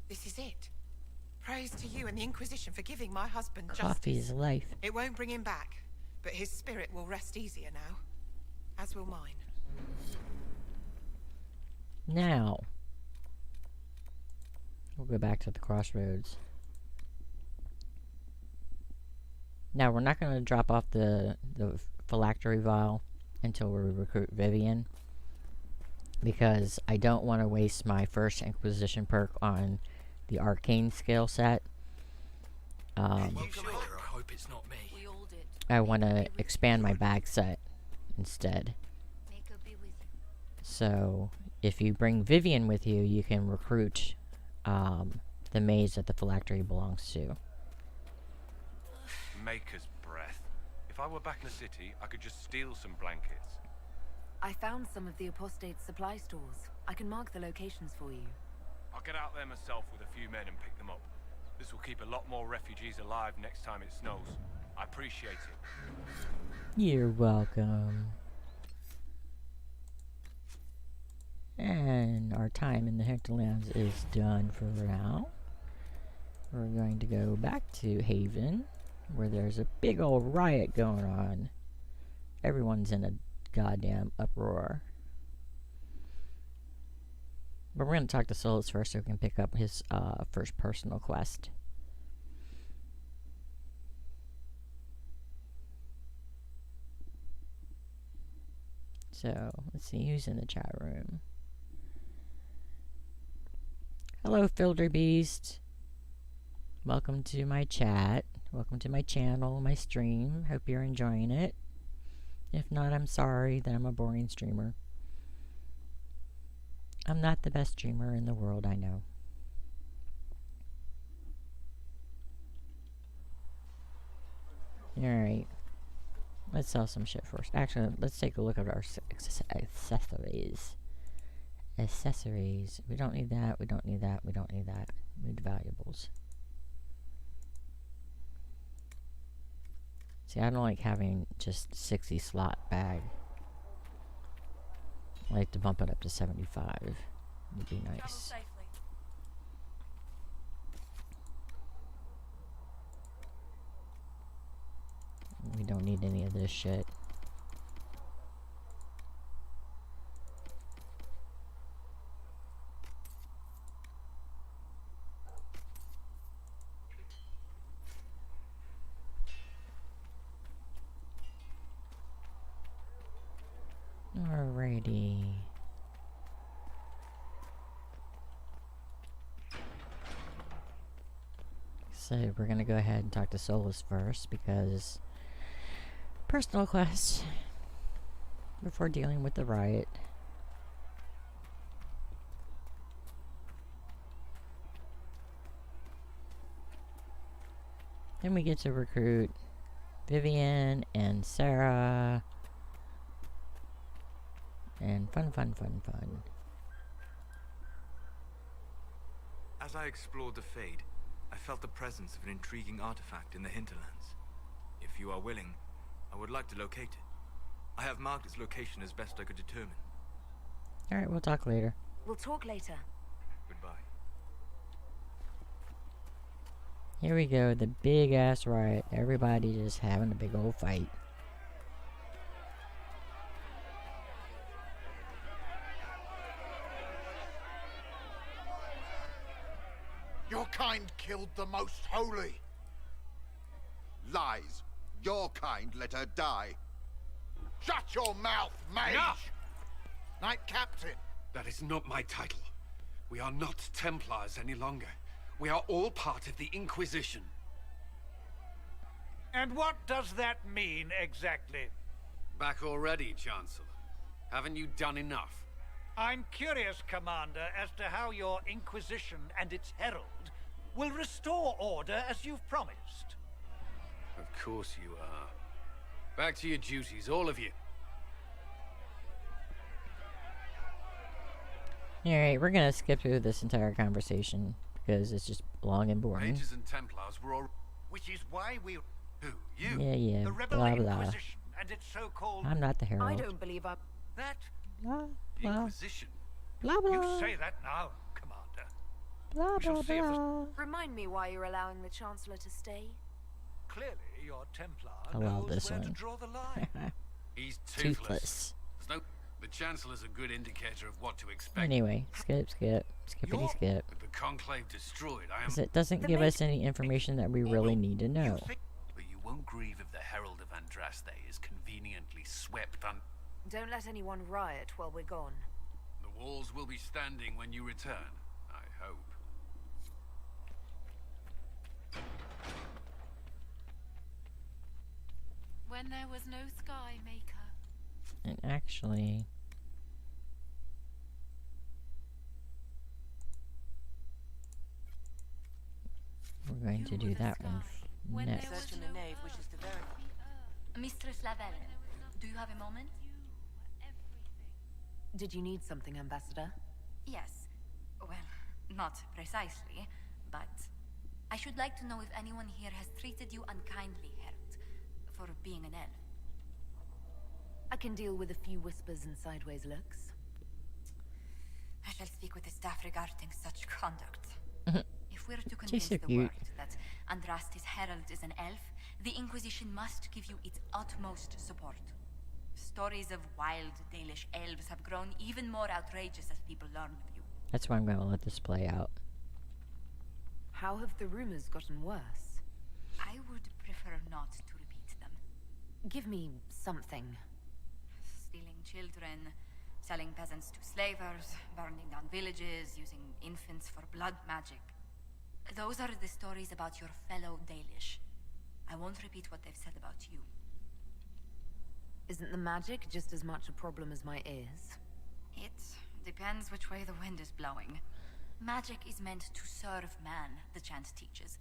S12: This is it. Praise to you and the Inquisition for giving my husband justice.
S1: Coffee is life.
S12: It won't bring him back, but his spirit will rest easier now. As will mine.
S1: Now, we'll go back to the crossroads. Now, we're not going to drop off the phylactery vial until we recruit Vivian, because I don't want to waste my first Inquisition perk on the arcane skill set.
S15: I hope it's not me.
S1: I want to expand my bag set instead. So, if you bring Vivian with you, you can recruit the mage that the phylactery belongs to.
S9: Maker's breath. If I were back in the city, I could just steal some blankets.
S4: I found some of the apostate supply stores. I can mark the locations for you.
S9: I'll get out there myself with a few men and pick them up. This will keep a lot more refugees alive next time it snows. I appreciate it.
S1: You're welcome. And our time in the Hinterlands is done for now. We're going to go back to Haven, where there's a big old riot going on. Everyone's in a goddamn uproar. But we're going to talk to Solus first so we can pick up his first personal quest. So, let's see who's in the chat room. Hello, Filderbeast. Welcome to my chat. Welcome to my channel, my stream. Hope you're enjoying it. If not, I'm sorry that I'm a boring streamer. I'm not the best dreamer in the world, I know. Alright. Let's sell some shit first. Actually, let's take a look at our accessories. Accessories. We don't need that. We don't need that. We don't need that. We need valuables. See, I don't like having just 60 slot bag. I like to bump it up to 75. Would be nice. We don't need any of this shit. Alrighty. So we're gonna go ahead and talk to Solas first because personal quest before dealing with the riot. Then we get to recruit Vivian and Sarah. And fun.
S10: As I explored the Fade, I felt the presence of an intriguing artifact in the hinterlands. If you are willing, I would like to locate it. I have marked its location as best I could determine.
S1: Alright, we'll talk later.
S4: We'll talk later.
S10: Goodbye.
S1: Here we go, the big ass riot. Everybody just having a big old fight.
S16: Your kind killed the most holy. Lies. Your kind let her die. Shut your mouth, mage!
S3: Enough!
S16: Knight Captain.
S3: That is not my title. We are not Templars any longer. We are all part of the Inquisition.
S17: And what does that mean exactly?
S18: Back already, Chancellor. Haven't you done enough?
S17: I'm curious, Commander, as to how your Inquisition and its Herald will restore order as you've promised.
S18: Of course you are. Back to your duties, all of you.
S1: Alright, we're gonna skip through this entire conversation because it's just long and boring.
S3: Mages and Templars were all... Which is why we... Who? You?
S1: Yeah,
S17: The Rebel
S1: blah blah.
S17: Inquisition and its so-called...
S1: I'm not the Herald.
S4: I don't believe I...
S17: That...
S1: Blah,
S3: The
S1: blah,
S3: Inquisition?
S1: blah, blah.
S17: You say that now, Commander.
S1: Blah,
S17: We shall
S1: blah,
S17: see if this...
S1: blah.
S4: Remind me why you're allowing the Chancellor to stay.
S17: Clearly, your Templar
S1: I love
S17: knows
S1: this
S17: where to
S1: one.
S17: draw the line.
S18: He's
S1: Toothless.
S18: toothless. There's no... The Chancellor's a good indicator of what to expect.
S1: Anyway, skippity skip.
S18: With the Conclave destroyed, I am...
S1: Because it doesn't give us any information that we really need to know.
S18: But you won't grieve if the Herald of Andraste is conveniently swept on...
S4: Don't let anyone riot while we're gone.
S18: The walls will be standing when you return, I hope.
S2: When there was no sky maker.
S1: And actually... we're going to do that one next.
S19: Mistress Lavelle, do you have a moment?
S4: Did you need something, Ambassador?
S19: Yes. Well, not precisely, but I should like to know if anyone here has treated you unkindly, Herald, for being an elf.
S4: I can deal with a few whispers and sideways looks.
S19: I shall speak with the staff regarding such conduct. If we're to
S1: She's
S19: convince
S1: so
S19: the
S1: cute.
S19: world that Andraste's Herald is an elf, the Inquisition must give you its utmost support. Stories of wild Dalish elves have grown even more outrageous as people learn of you.
S1: That's why I'm going to let this play out.
S4: How have the rumors gotten worse?
S19: I would prefer not to repeat them.
S4: Give me something.
S19: Stealing children, selling peasants to slavers, burning down villages, using infants for blood magic. Those are the stories about your fellow Dalish. I won't repeat what they've said about you.
S4: Isn't the magic just as much a problem as my ears?
S19: It Depends which way the wind is blowing. Magic is meant to serve man, the chant teaches.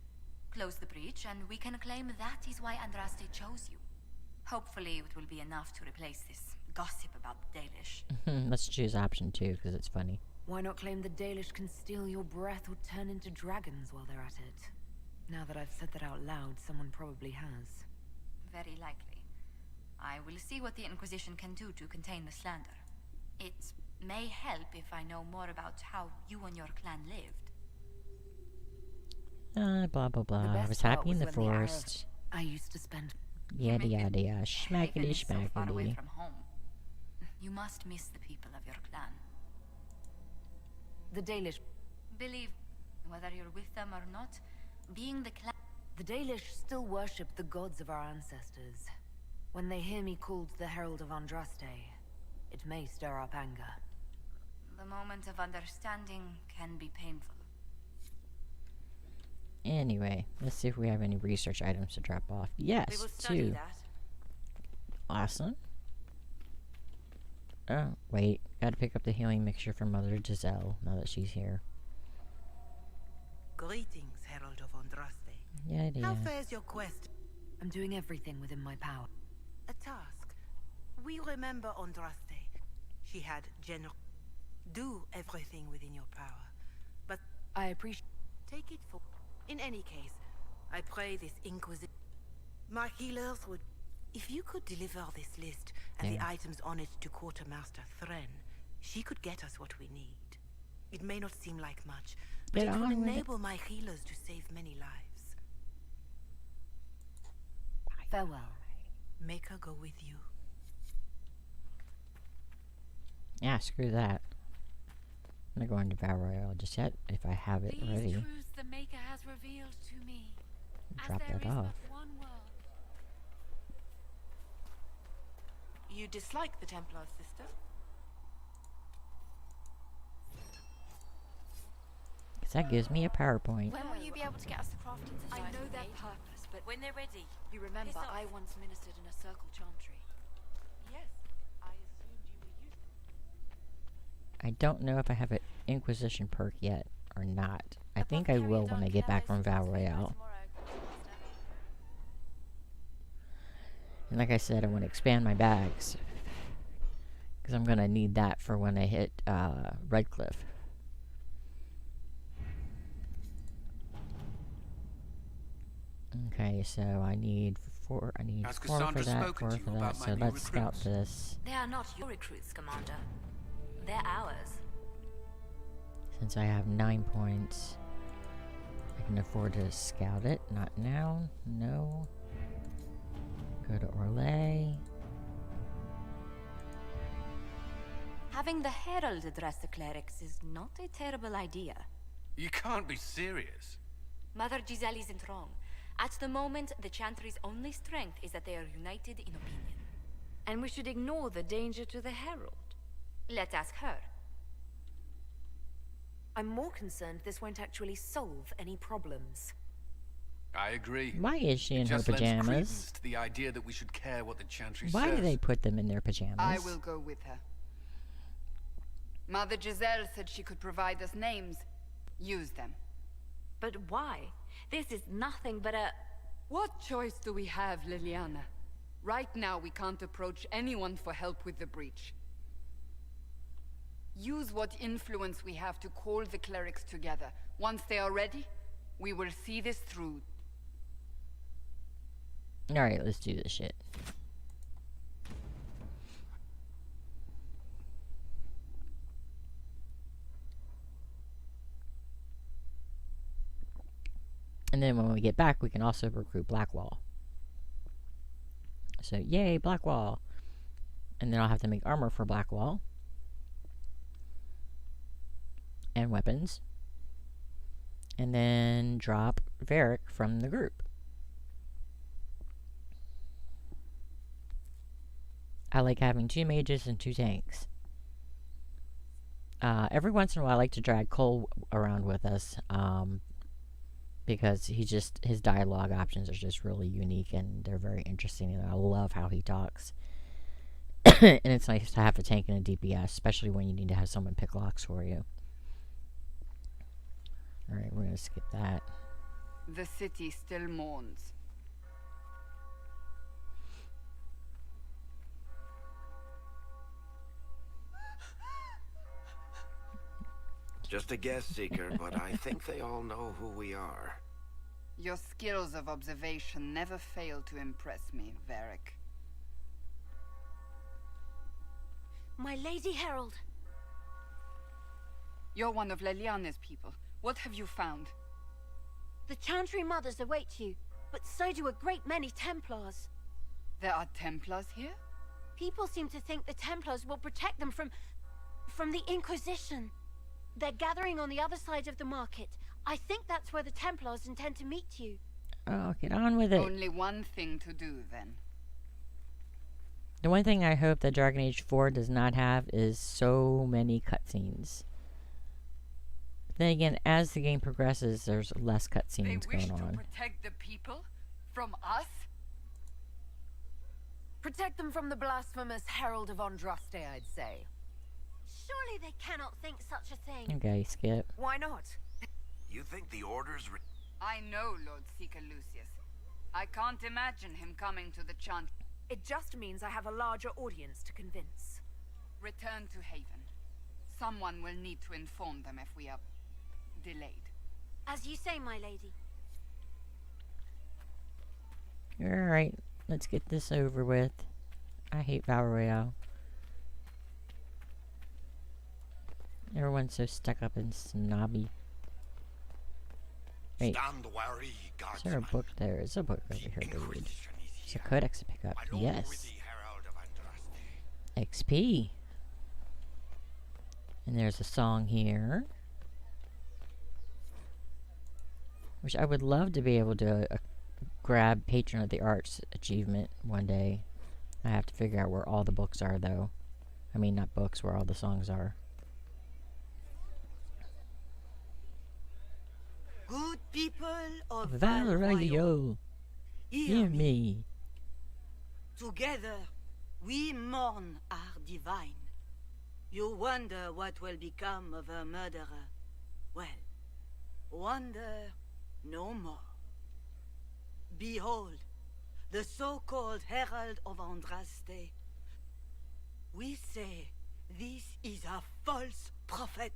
S19: Close the breach, and we can claim that is why Andraste chose you. Hopefully it will be enough to replace this gossip about the Dalish.
S1: Let's choose option 2, because it's funny.
S4: Why not claim the Dalish can steal your breath or turn into dragons while they're at it? Now that I've said that out loud, someone probably has.
S19: Very likely. I will see what the Inquisition can do to contain the slander. It may help if I know more about how you and your clan lived.
S1: Blah, blah, blah. I was happy in the forest.
S4: I used to spend...
S1: Yada, yada, yada. Schmackety,
S19: So far away
S1: schmackety.
S19: from home. You must miss the people of your clan.
S4: The Dalish...
S19: Believe, whether you're with them or not, being the clan...
S4: The Dalish still worship the gods of our ancestors. When they hear me called the Herald of Andraste, it may stir up anger.
S19: The moment of understanding can be painful.
S1: Anyway, let's see if we have any research items to drop off. Yes,
S13: We will study
S1: 2.
S13: that.
S1: Awesome. Oh, wait. Gotta pick up the healing mixture from Mother Giselle now that she's here.
S8: Greetings, Herald of Andraste.
S1: Yada,
S8: How
S1: yada.
S8: fares your quest?
S4: I'm doing everything within my power.
S8: A task. We remember Andraste. She had do everything within your power. But
S4: I appreciate...
S8: take it for... In any case, I pray this Inquisition... My healers would... If you could deliver this list and the items on it to Quartermaster Thren, she could get us what we need. It may not seem like much, but
S1: Get
S8: it will
S1: on with it.
S8: enable my healers to save many lives.
S4: Farewell.
S8: Make her go with you.
S1: Yeah, screw that. I'm not going to Battle Royale just yet, if I have it
S2: These
S1: ready.
S2: truths the Maker has revealed to me.
S1: Drop
S2: as there
S1: that
S2: is
S1: off.
S2: but one world.
S20: You dislike the Templars, sister?
S1: Because that gives me a PowerPoint.
S5: When will you be able to get us the crafting
S13: I
S5: society
S13: know their
S5: made?
S13: purpose, but when they're ready,
S5: You remember,
S13: Piss off.
S5: I once ministered in a circle chantry.
S20: Yes. I assumed you were using
S1: I don't know if I have an Inquisition perk yet or not. I think I will when I get back from Battle Royale. And like I said, I want to expand my bags. Because I'm going to need that for when I hit Redcliffe. Okay, so I need 4. I need
S18: Has
S1: 4 for
S18: Cassandra
S1: that,
S18: spoken
S1: 4
S18: to
S1: for
S18: you
S1: that.
S18: about my
S1: So
S18: new
S1: let's scout
S18: recruits?
S1: this.
S13: they are not your recruits, Commander. They're ours.
S1: Since I have 9 points, I can afford to scout it. Not now. No. Go to Orlais.
S19: Having the Herald address the clerics is not a terrible idea.
S18: You can't be serious.
S19: Mother Giselle isn't wrong. At the moment, the Chantry's only strength is that they are united in opinion.
S13: And we should ignore the danger to the Herald.
S19: Let's ask her.
S4: I'm more concerned this won't actually solve any problems.
S18: I agree.
S1: Why is she
S18: It
S1: in her
S18: just lends
S1: pajamas?
S18: credence to the idea that we should care what the Chantry
S1: Why
S18: says.
S1: do they put them in their pajamas?
S14: I will go with her. Mother Giselle said she could provide us names. Use them.
S13: But why? This is nothing but a...
S14: What choice do we have, Liliana? Right now, we can't approach anyone for help with the breach. Use what influence we have to call the clerics together. Once they are ready, we will see this through.
S1: Alright, let's do this shit. And then when we get back, we can also recruit Blackwall. So, yay, Blackwall. And then I'll have to make armor for Blackwall. And weapons. And then drop Varric from the group. I like having 2 mages and 2 tanks. Every once in a while, I like to drag Cole around with us. Because his dialogue options are just really unique and they're very interesting, and I love how he talks. And it's nice to have a tank and a DPS, especially when you need to have someone pick locks for you. Alright, we're gonna skip that.
S14: The city still mourns.
S6: Just a guess, Seeker, but I think they all know who we are.
S14: Your skills of observation never fail to impress me, Varric.
S21: My Lady Herald.
S14: You're one of Leliane's people. What have you found?
S21: The Chantry Mothers await you, but so do a great many Templars.
S14: There are Templars here?
S21: People seem to think the Templars will protect them from the Inquisition. They're gathering on the other side of the market. I think that's where the Templars intend to meet you.
S1: Oh, get on with it.
S14: Only one thing to do, then.
S1: The one thing I hope that Dragon Age 4 does not have is so many cutscenes. But then again, as the game progresses, there's less cutscenes going on.
S14: Protect the people? From us?
S4: Protect them from the blasphemous Herald of Andraste, I'd say.
S21: Surely they cannot think such a thing.
S1: Okay, skip.
S4: Why not?
S6: You think the Order's...
S14: I know Lord Seeker Lucius. I can't imagine him coming to the chant.
S4: It just means I have a larger audience to convince.
S14: Return to Haven. Someone will need to inform them if we are delayed.
S21: As you say, my lady.
S1: Alright, let's get this over with. I hate Battle Royale. Everyone's so stuck up and snobby. Wait,
S16: Stand wary,
S1: is there a book there? Is a book over here to read? There's a codex to pick up. Yes. XP. And there's a song here. Which I would love to be able to grab Patron of the Arts achievement one day. I have to figure out where all the books are, though. I mean, not books, where all the songs are.
S8: Good people of
S1: Valrayo, hear me.
S8: Together, we mourn our divine. You wonder what will become of a murderer. Well, wonder no more. Behold, the so-called Herald of Andraste. We say this is a false prophet.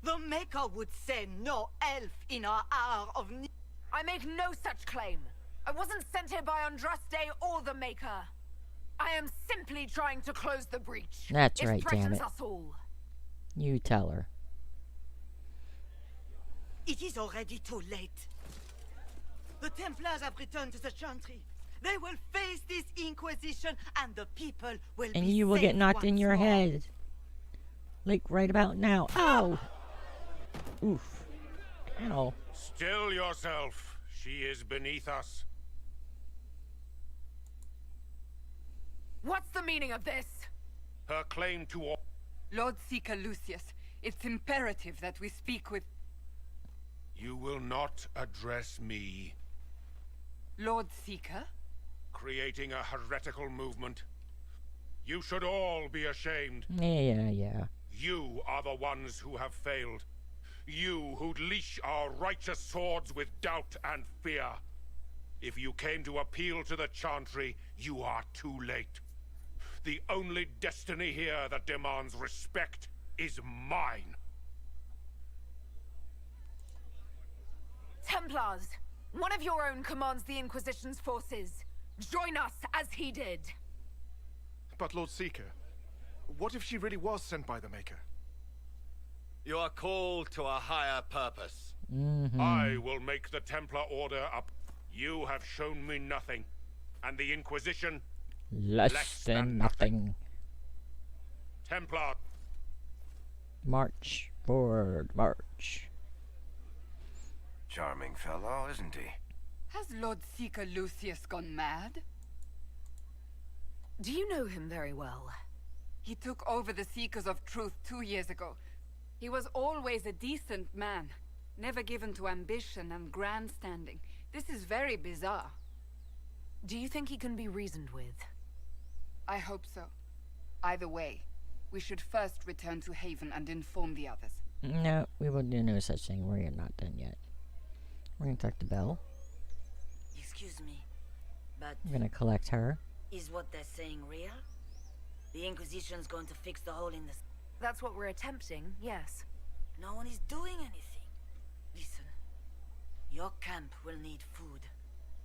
S8: The Maker would send no elf in our hour of need.
S4: I make no such claim. I wasn't sent here by Andraste or the Maker. I am simply trying to close the breach.
S1: That's right, damn
S4: threatens
S1: it.
S4: us all.
S1: You tell her.
S8: It is already too late. The Templars have returned to the Chantry. They will face this Inquisition, and the people will
S1: And
S8: be
S1: you will get
S8: safe
S1: knocked in
S8: once
S1: your
S8: more.
S1: head. Like right about now. Ow! Oof. Ow.
S9: Still yourself. She is beneath us.
S4: What's the meaning of this?
S9: Her claim to all...
S14: Lord Seeker Lucius, it's imperative that we speak with...
S9: You will not address me.
S14: Lord Seeker?
S9: Creating a heretical movement. You should all be ashamed.
S1: Yeah.
S9: You are the ones who have failed. You who'd leash our righteous swords with doubt and fear. If you came to appeal to the Chantry, you are too late. The only destiny here that demands respect is mine.
S4: Templars, one of your own commands the Inquisition's forces. Join us as he did.
S3: But Lord Seeker, what if she really was sent by the Maker?
S22: You are called to a higher purpose.
S9: I will make the Templar Order up. You have shown me nothing. And the Inquisition...
S1: Less than nothing.
S9: Templar...
S1: March forward, march.
S6: Charming fellow, isn't he?
S14: Has Lord Seeker Lucius gone mad?
S4: Do you know him very well?
S14: He took over the Seekers of Truth 2 years ago. He was always a decent man, never given to ambition and grandstanding. This is very bizarre.
S4: Do you think he can be reasoned with?
S14: I hope so. Either way, we should first return to Haven and inform the others.
S1: No, we will do no such thing. We're not done yet. We're gonna talk to Belle.
S7: Excuse me, but
S1: We're gonna collect her.
S7: is what they're saying real? The Inquisition's going to fix the hole in the...
S4: That's what we're attempting, yes.
S7: No one is doing anything. Listen, your camp will need food.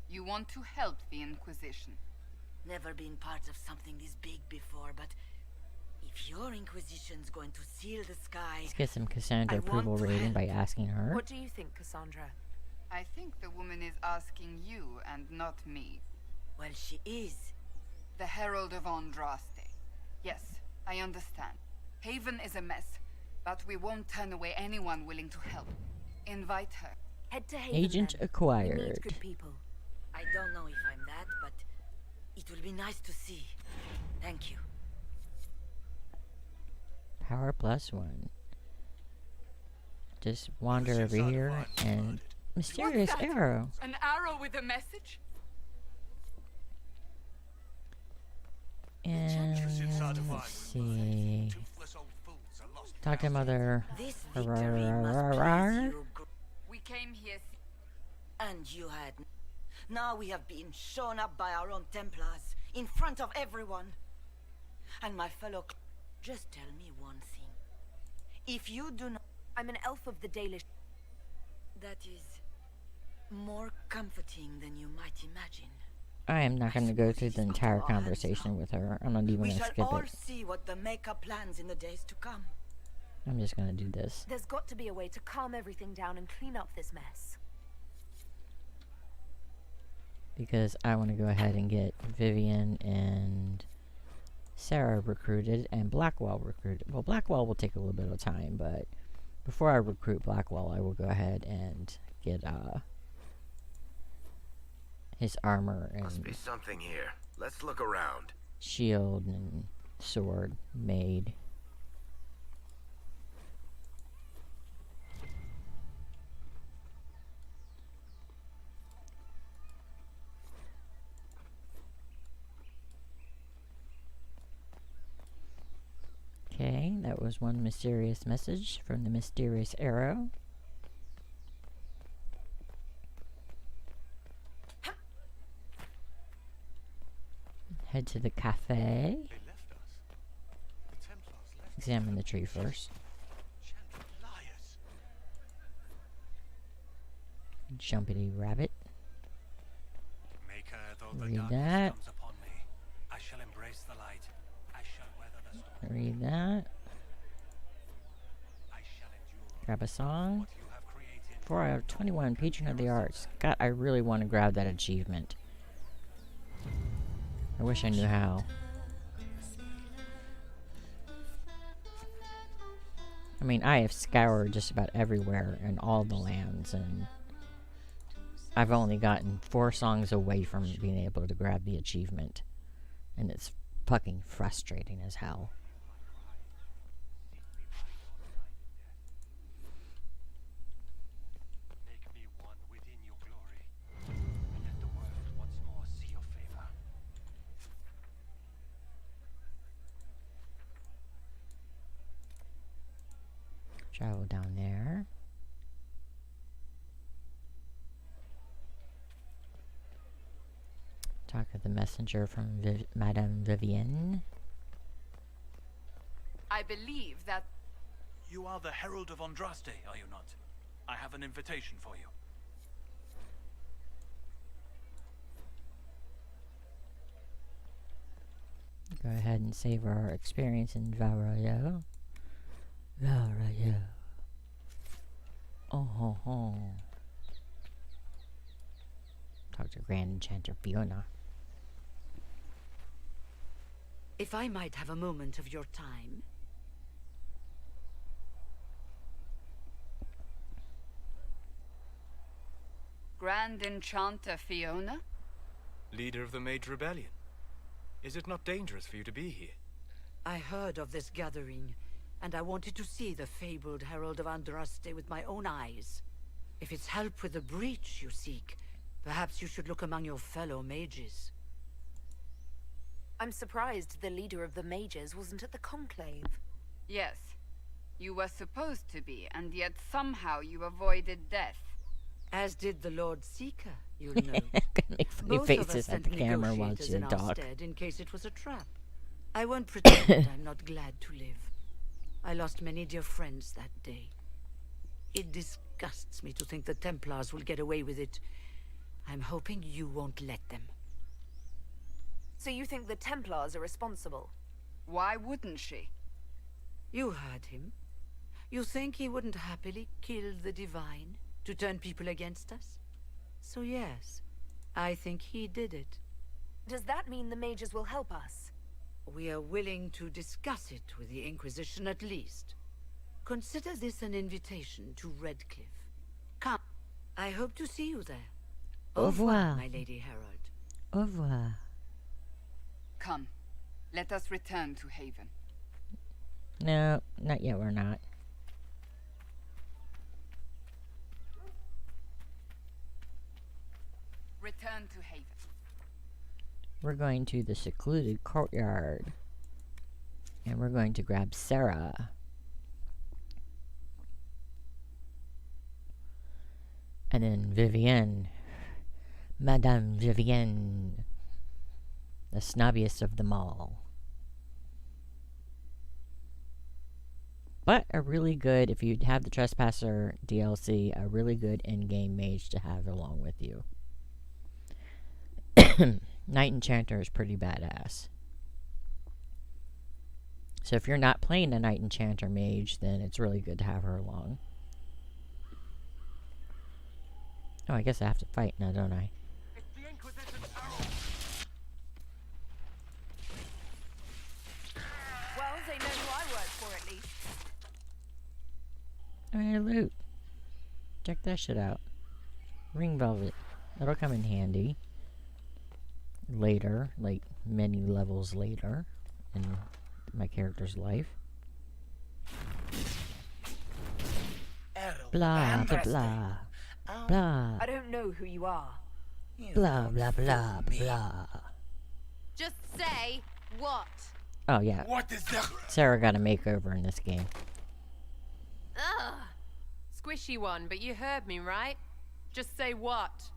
S14: You want to help the Inquisition?
S7: Never been part of something this big before, but if your Inquisition's going to seal the sky...
S1: Let's get some Cassandra
S7: I want
S1: approval
S7: to
S1: rating
S7: help.
S1: by asking her.
S4: What do you think, Cassandra?
S14: I think the woman is asking you and not me.
S7: Well, she is.
S14: The Herald of Andraste. Yes, I understand. Haven is a mess, but we won't turn away anyone willing to help. Invite her.
S4: Head to Haven,
S1: Agent
S4: then. We
S1: acquired.
S4: need good people.
S7: I don't know if I'm that, but it will be nice to see. Thank you.
S1: Power +1. Just wander over here and mysterious
S14: What's that?
S1: arrow.
S14: An arrow with a message?
S1: And let's see. Talk to Mother.
S7: This victory must please you.
S14: We came here.
S7: And you had. Now we have been shown up by our own Templars, in front of everyone. And my fellow... Just tell me one thing. If you do not...
S4: I'm an elf of the Dalish.
S7: That is more comforting than you might imagine.
S1: I am not going to go through the entire conversation with her. I'm not even
S7: We
S1: going to
S7: shall
S1: skip
S7: all
S1: it.
S7: see what the Maker plans in the days to come.
S1: I'm just going to do this.
S4: There's got to be a way to calm everything down and clean up this mess.
S1: Because I want to go ahead and get Vivian and Sarah recruited and Blackwell recruited. Well, Blackwell will take a little bit of time, but before I recruit Blackwell, I will go ahead and get his armor
S6: Must be
S1: and
S6: something here. Let's look around.
S1: shield and sword made. Okay, that was one mysterious message from the mysterious arrow. Head to the cafe. Examine the tree first. Jumpity rabbit. Read that.
S18: I shall embrace the light. I shall weather the storm.
S1: Read that. Grab a song. 4 out of 21. Patron of the Arts. God, I really want to grab that achievement. I wish I knew how. I mean, I have scoured just about everywhere in all the lands, and I've only gotten 4 songs away from being able to grab the achievement. And it's fucking frustrating as hell.
S18: Make me one within your glory, and let the world once more see your favor.
S1: Travel down there. Talk to the messenger from Madame Vivienne.
S14: I believe that...
S18: You are the Herald of Andraste, are you not? I have an invitation for you.
S1: Go ahead and save our experience in Valrayo. Valrayo. Oh ho ho. Talk to Grand Enchanter Fiona.
S11: If I might have a moment of your time.
S14: Grand Enchanter Fiona?
S10: Leader of the Mage Rebellion. Is it not dangerous for you to be here?
S11: I heard of this gathering, and I wanted to see the fabled Herald of Andraste with my own eyes. If it's help with the breach you seek, perhaps you should look among your fellow mages.
S4: I'm surprised the leader of the mages wasn't at the conclave.
S14: Yes. You were supposed to be, and yet somehow you avoided death.
S11: As did the Lord Seeker, you'll know.
S1: Make funny
S11: Both of us
S1: faces at
S11: sent
S1: the camera while
S11: negotiators
S1: you
S11: in our
S1: talk.
S11: stead in case it was a trap. I won't pretend I'm not glad to live. I lost many dear friends that day. It disgusts me to think the Templars will get away with it. I'm hoping you won't let them.
S4: So you think the Templars are responsible?
S14: Why wouldn't she?
S11: You heard him. You think he wouldn't happily kill the Divine to turn people against us? So yes, I think he did it.
S4: Does that mean the mages will help us?
S11: We are willing to discuss it with the Inquisition at least. Consider this an invitation to Redcliffe. Come. I hope to see you there.
S1: Au revoir,
S11: my Lady Herald.
S1: Au revoir.
S14: Come. Let us return to Haven.
S1: No, not yet, we're not.
S14: Return to Haven.
S1: We're going to the secluded courtyard. And we're going to grab Sarah. And then Vivienne. Madame Vivienne. The snobbiest of them all. But a really good, if you have the Trespasser DLC, a really good in-game mage to have along with you. Knight Enchanter is pretty badass. So if you're not playing a Knight Enchanter mage, then it's really good to have her along. Oh, I guess I have to fight now, don't I?
S13: Well, they know who I work for at least.
S1: Alright, loot. Check that shit out. Ring velvet. That'll come in handy. Later, like many levels later in my character's life. Blah, blah, blah. Blah.
S4: I don't know who you are.
S1: Blah, blah, blah, blah.
S13: Just say what?
S1: Oh, yeah.
S16: What is that?
S1: Sarah got a makeover in this game.
S13: Ugh. Squishy one, but you heard me, right? Just say what?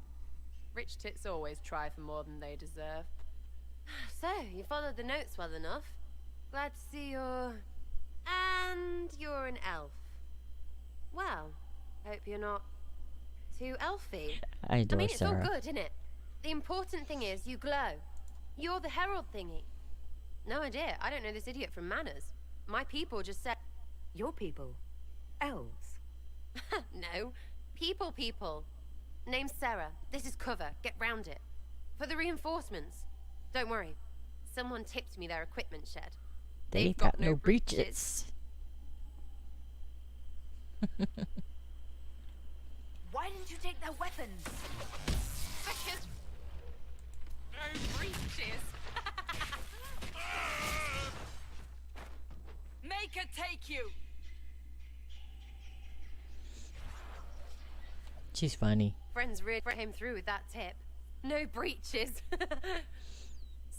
S13: Rich tits always try for more than they deserve. So, you followed the notes well enough. Glad to see you're... And you're an elf. Well, hope you're not too elfy.
S1: I adore
S13: mean, it's
S1: Sarah.
S13: all good, isn't it? The important thing is you glow. You're the herald thingy. No idea. I don't know this idiot from Manners. My people just said...
S4: Your people? Elves?
S13: No. People. Name's Sarah. This is cover. Get round it. For the reinforcements. Don't worry. Someone tipped me their equipment shed.
S1: They've got no breeches.
S4: Why didn't you take their weapons?
S13: Because... No breeches.
S14: Make her take you!
S1: She's funny.
S13: Friends really brought him through with that tip. No breeches.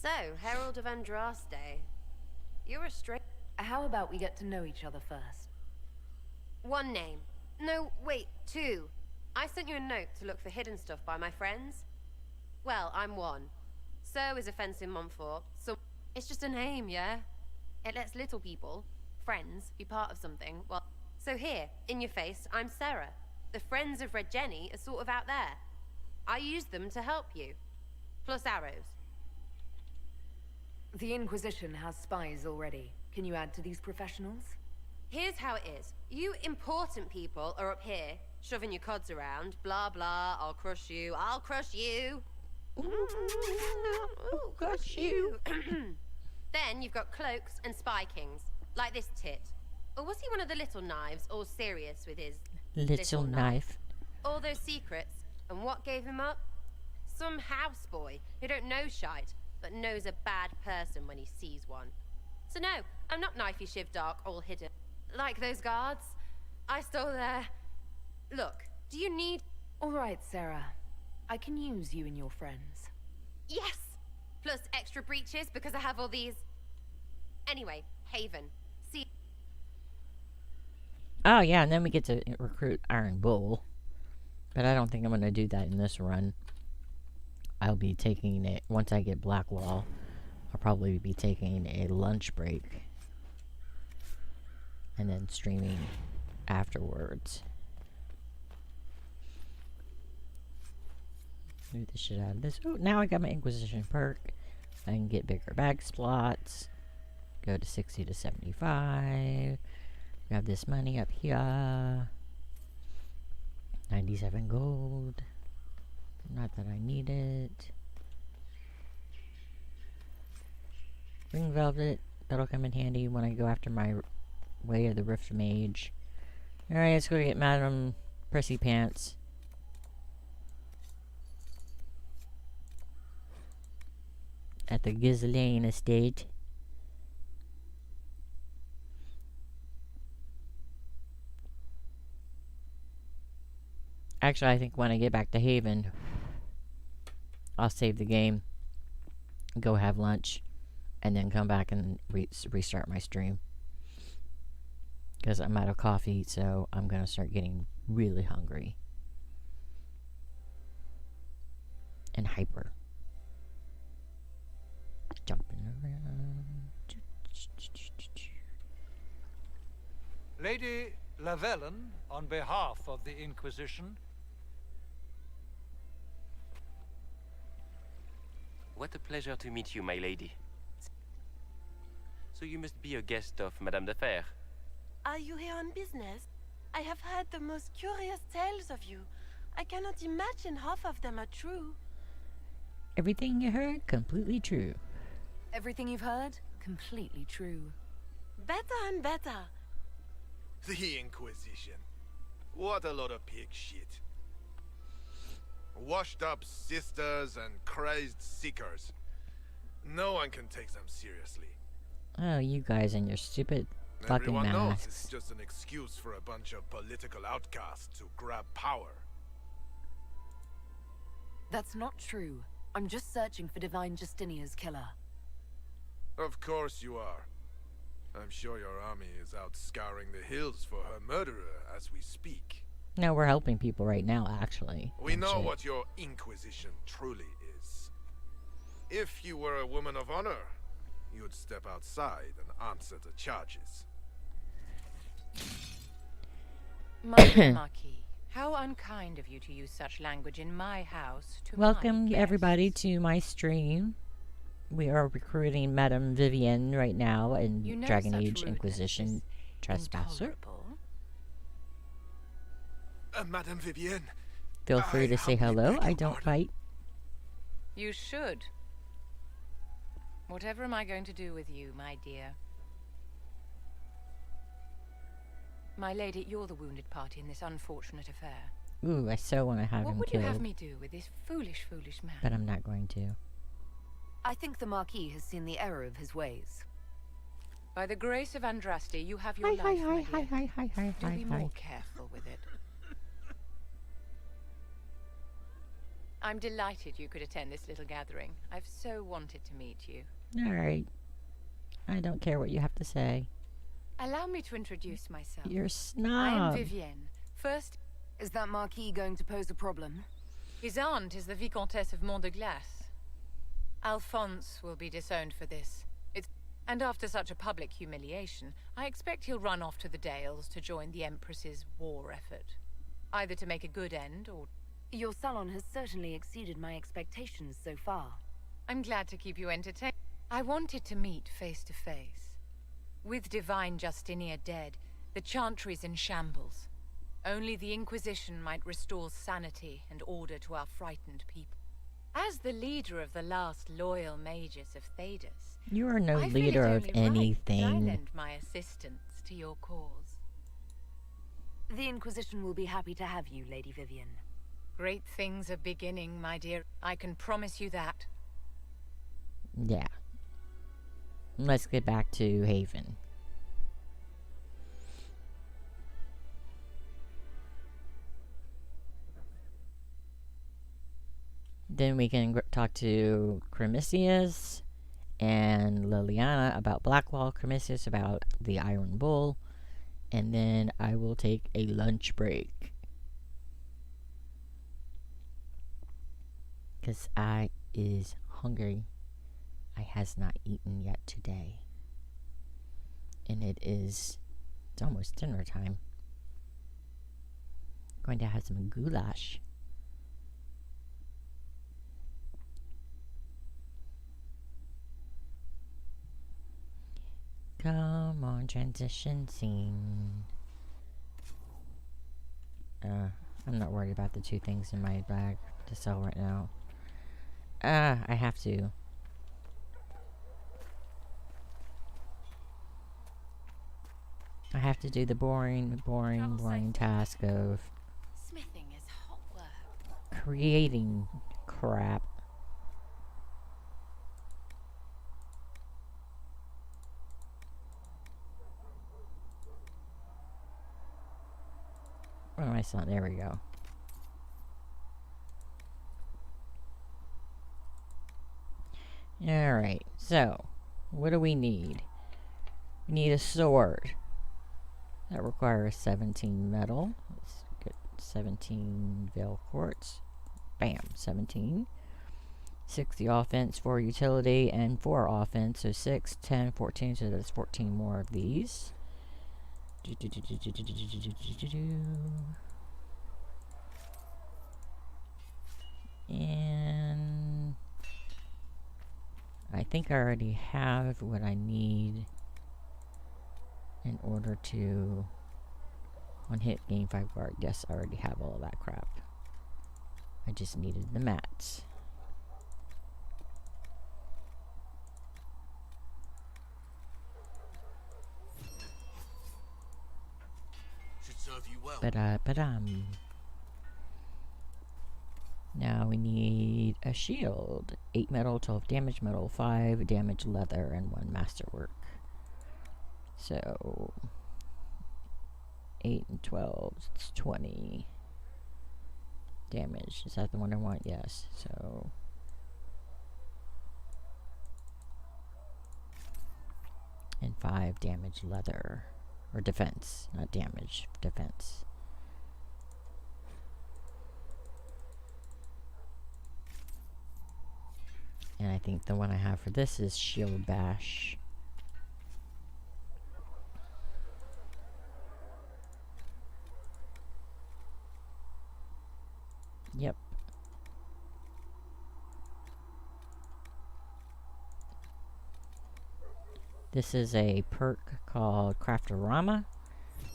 S13: So, Herald of Andraste. You're a straight...
S4: How about we get to know each other first?
S13: One name. No, wait, two. I sent you a note to look for hidden stuff by my friends. Well, I'm one. So is a fence in Montfort. So it's just a name, yeah? It lets little people, friends, be part of something. Well, so here, in your face, I'm Sarah. The friends of Red Jenny are sort of out there. I use them to help you. Plus arrows.
S4: The Inquisition has spies already. Can you add to these professionals?
S13: Here's how it is. You important people are up here, shoving your cods around. Blah, blah, I'll crush you. I'll crush you. Ooh, crush you. Then you've got cloaks and spy kings, like this tit. Or was he one of the little knives, all serious with his...
S1: Little knife.
S13: All those secrets. And what gave him up? Some houseboy who don't know shite, but knows a bad person when he sees one. So no, I'm not knifey shiv dark, all hidden. Like those guards. I stole their... Look, do you need...
S4: All right, Sarah. I can use you and your friends.
S13: Yes! Plus extra breaches because I have all these. Anyway, Haven. See.
S1: Oh, yeah, and then we get to recruit Iron Bull. But I don't think I'm going to do that in this run. I'll be taking it, once I get Blackwall, I'll probably be taking a lunch break. And then streaming afterwards. Do the shit out of this. Oh, now I got my Inquisition perk. I can get bigger bag slots. Go to 60 to 75. Grab this money up here. 97 gold. Not that I need it. Ring Velvet. That'll come in handy when I go after my Way of the Rift Mage. Alright, let's go get Madame Prissy Pants. At the Ghislaine estate. Actually, I think when I get back to Haven, I'll save the game, go have lunch, and then come back and restart my stream. Because I'm out of coffee, so I'm going to start getting really hungry. And hyper. Jumping around.
S17: Lady Lavellan, on behalf of the Inquisition.
S12: What a pleasure to meet you, my lady. So you must be a guest of Madame de Fer.
S21: Are you here on business? I have heard the most curious tales of you. I cannot imagine half of them are true.
S1: Everything you heard, completely true.
S4: Everything you've heard, completely true.
S21: Better and better.
S16: The Inquisition. What a lot of pig shit. Washed up sisters and crazed seekers. No one can take them seriously.
S1: Oh, you guys and your stupid fucking
S16: Everyone knows
S1: masks.
S16: it's just an excuse for a bunch of political outcasts to grab power.
S4: That's not true. I'm just searching for Divine Justinia's killer.
S16: Of course you are. I'm sure your army is out scouring the hills for her murderer as we speak.
S1: No, we're helping people right now, actually.
S16: We
S1: And
S16: know
S1: shit.
S16: what your Inquisition truly is. If you were a woman of honor, you'd step outside and answer the charges.
S15: My Marquis, how unkind of you to use such language in my house to
S1: Welcome,
S15: my guests.
S1: everybody, to my stream. We are recruiting Madame Vivienne right now in
S15: You know
S1: Dragon
S15: such
S1: Age
S15: rudeness
S1: Inquisition Trespasser.
S16: Madame Vivienne.
S1: Feel free to say hello. I don't fight.
S15: You should. Whatever am I going to do with you, my dear? My lady, you're the wounded party in this unfortunate affair.
S1: Ooh, I so want to have
S15: What
S1: him
S15: would
S1: killed.
S15: you have me do with this foolish, foolish man?
S1: But I'm not going to.
S4: I think the Marquis has seen the error of his ways.
S15: By the grace of Andraste, you have your
S1: Hi,
S15: life,
S1: hi,
S15: my
S1: hi,
S15: dear.
S1: hi, hi, hi,
S15: Do
S1: hi,
S15: be
S1: hi.
S15: more careful with it. I'm delighted you could attend this little gathering. I've so wanted to meet you.
S1: Alright. I don't care what you have to say.
S15: Allow me to introduce myself.
S1: You're a
S15: I
S1: snob.
S15: am Vivienne. First,
S4: is that Marquis going to pose a problem?
S15: His aunt is the Vicomtesse of Mont de Glace. Alphonse will be disowned for this. And after such a public humiliation, I expect he'll run off to the Dales to join the Empress's war effort. Either to make a good end, or...
S4: Your salon has certainly exceeded my expectations so far.
S15: I'm glad to keep you entertained. I wanted to meet face to face. With Divine Justinia dead, the Chantry's in shambles. Only the Inquisition might restore sanity and order to our frightened people. As the leader of the last loyal mages of Thedas,
S1: You are no
S15: I feel
S1: leader
S15: it
S1: of
S15: only right that I
S1: anything.
S15: lend my assistance to your cause.
S4: The Inquisition will be happy to have you, Lady Vivienne.
S15: Great things are beginning, my dear. I can promise you that.
S1: Yeah. Let's get back to Haven. then we can talk to Cremisius and Liliana about Blackwall, Cremisius about the Iron Bull, and then I will take a lunch break. Because I is hungry. I has not eaten yet today. And it's almost dinner time. Going to have some goulash. Come on, transition scene. I'm not worried about the 2 things in my bag to sell right now. I have to. I have to do the boring task of
S19: Smithing is hot work.
S1: creating crap. Where am I son? There we go. Alright, so what do we need? We need a sword. That requires 17 metal. Let's get 17 Veil Quartz. Bam, 17. 60 offense, 4 utility, and 4 offense. So 6, 10, 14. So that's 14 more of these. And I think I already have what I need in order to one hit gain 5 guard. Yes, I already have all of that crap. I just needed the mats.
S2: Should serve you well.
S1: Now we need a shield. 8 metal, 12 damage metal, 5 damage leather, and 1 masterwork. So 8 and 12, it's 20 damage. Is that the one I want? Yes. So and 5 damage leather. Or defense, not damage, defense. And I think the one I have for this is Shield Bash. Yep. This is a perk called Craftorama,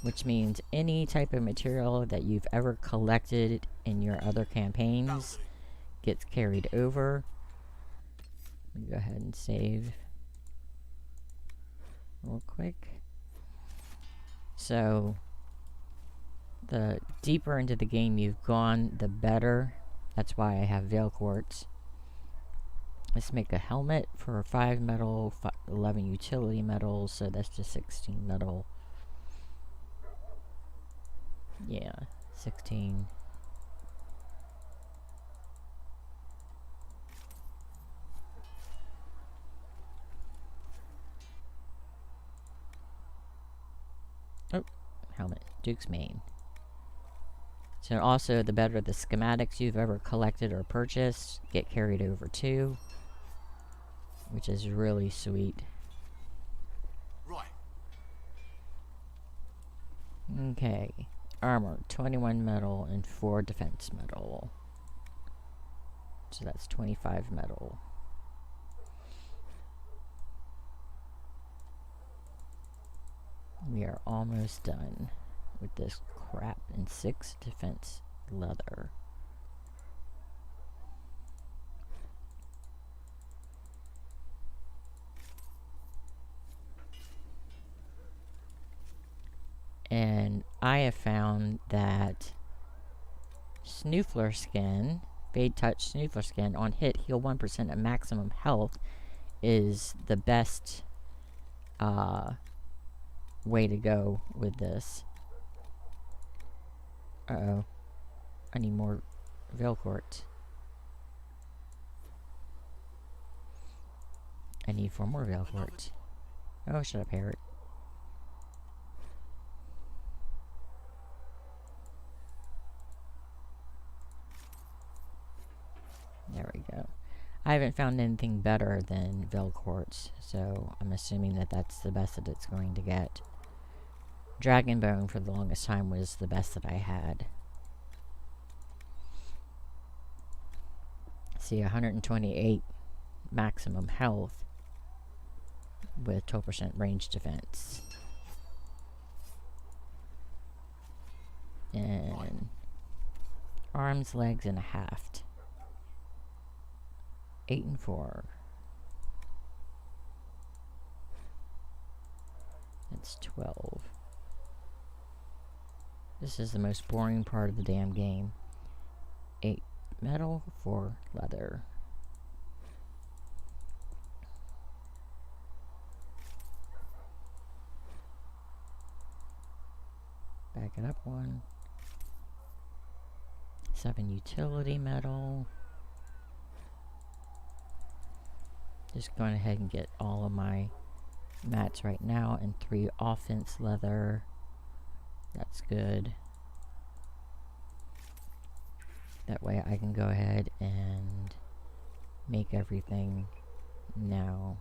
S1: which means any type of material that you've ever collected in your other campaigns gets carried over. Let me go ahead and save real quick. So the deeper into the game you've gone, the better. That's why I have Veil Quartz. Let's make a helmet for 5 metal, 11 utility metals, so that's just 16 metal. Yeah, 16. Oh, helmet. Duke's Mane. So also, the better the schematics you've ever collected or purchased get carried over too, which is really sweet.
S2: Right.
S1: Okay. Armor, 21 metal and 4 defense metal. So that's 25 metal. We are almost done with this crap, and 6 defense leather. And I have found that Snoofler skin, Fade Touch Snoofler skin, on hit heal 1% of maximum health is the best way to go with this. Uh-oh. I need more Veil Quartz. I need 4 more Veil Quartz. Oh, shut up, Harriet. There we go. I haven't found anything better than Veil Quartz, so I'm assuming that that's the best that it's going to get. Dragonbone for the longest time was the best that I had. See, 128 maximum health with 12% range defense. And arms, legs, and a haft. 8 and 4. That's 12. This is the most boring part of the damn game. 8 metal, 4 leather. Back it up 1. 7 utility metal. Just going ahead and get all of my mats right now, and 3 offense leather. That's good. That way I can go ahead and make everything now.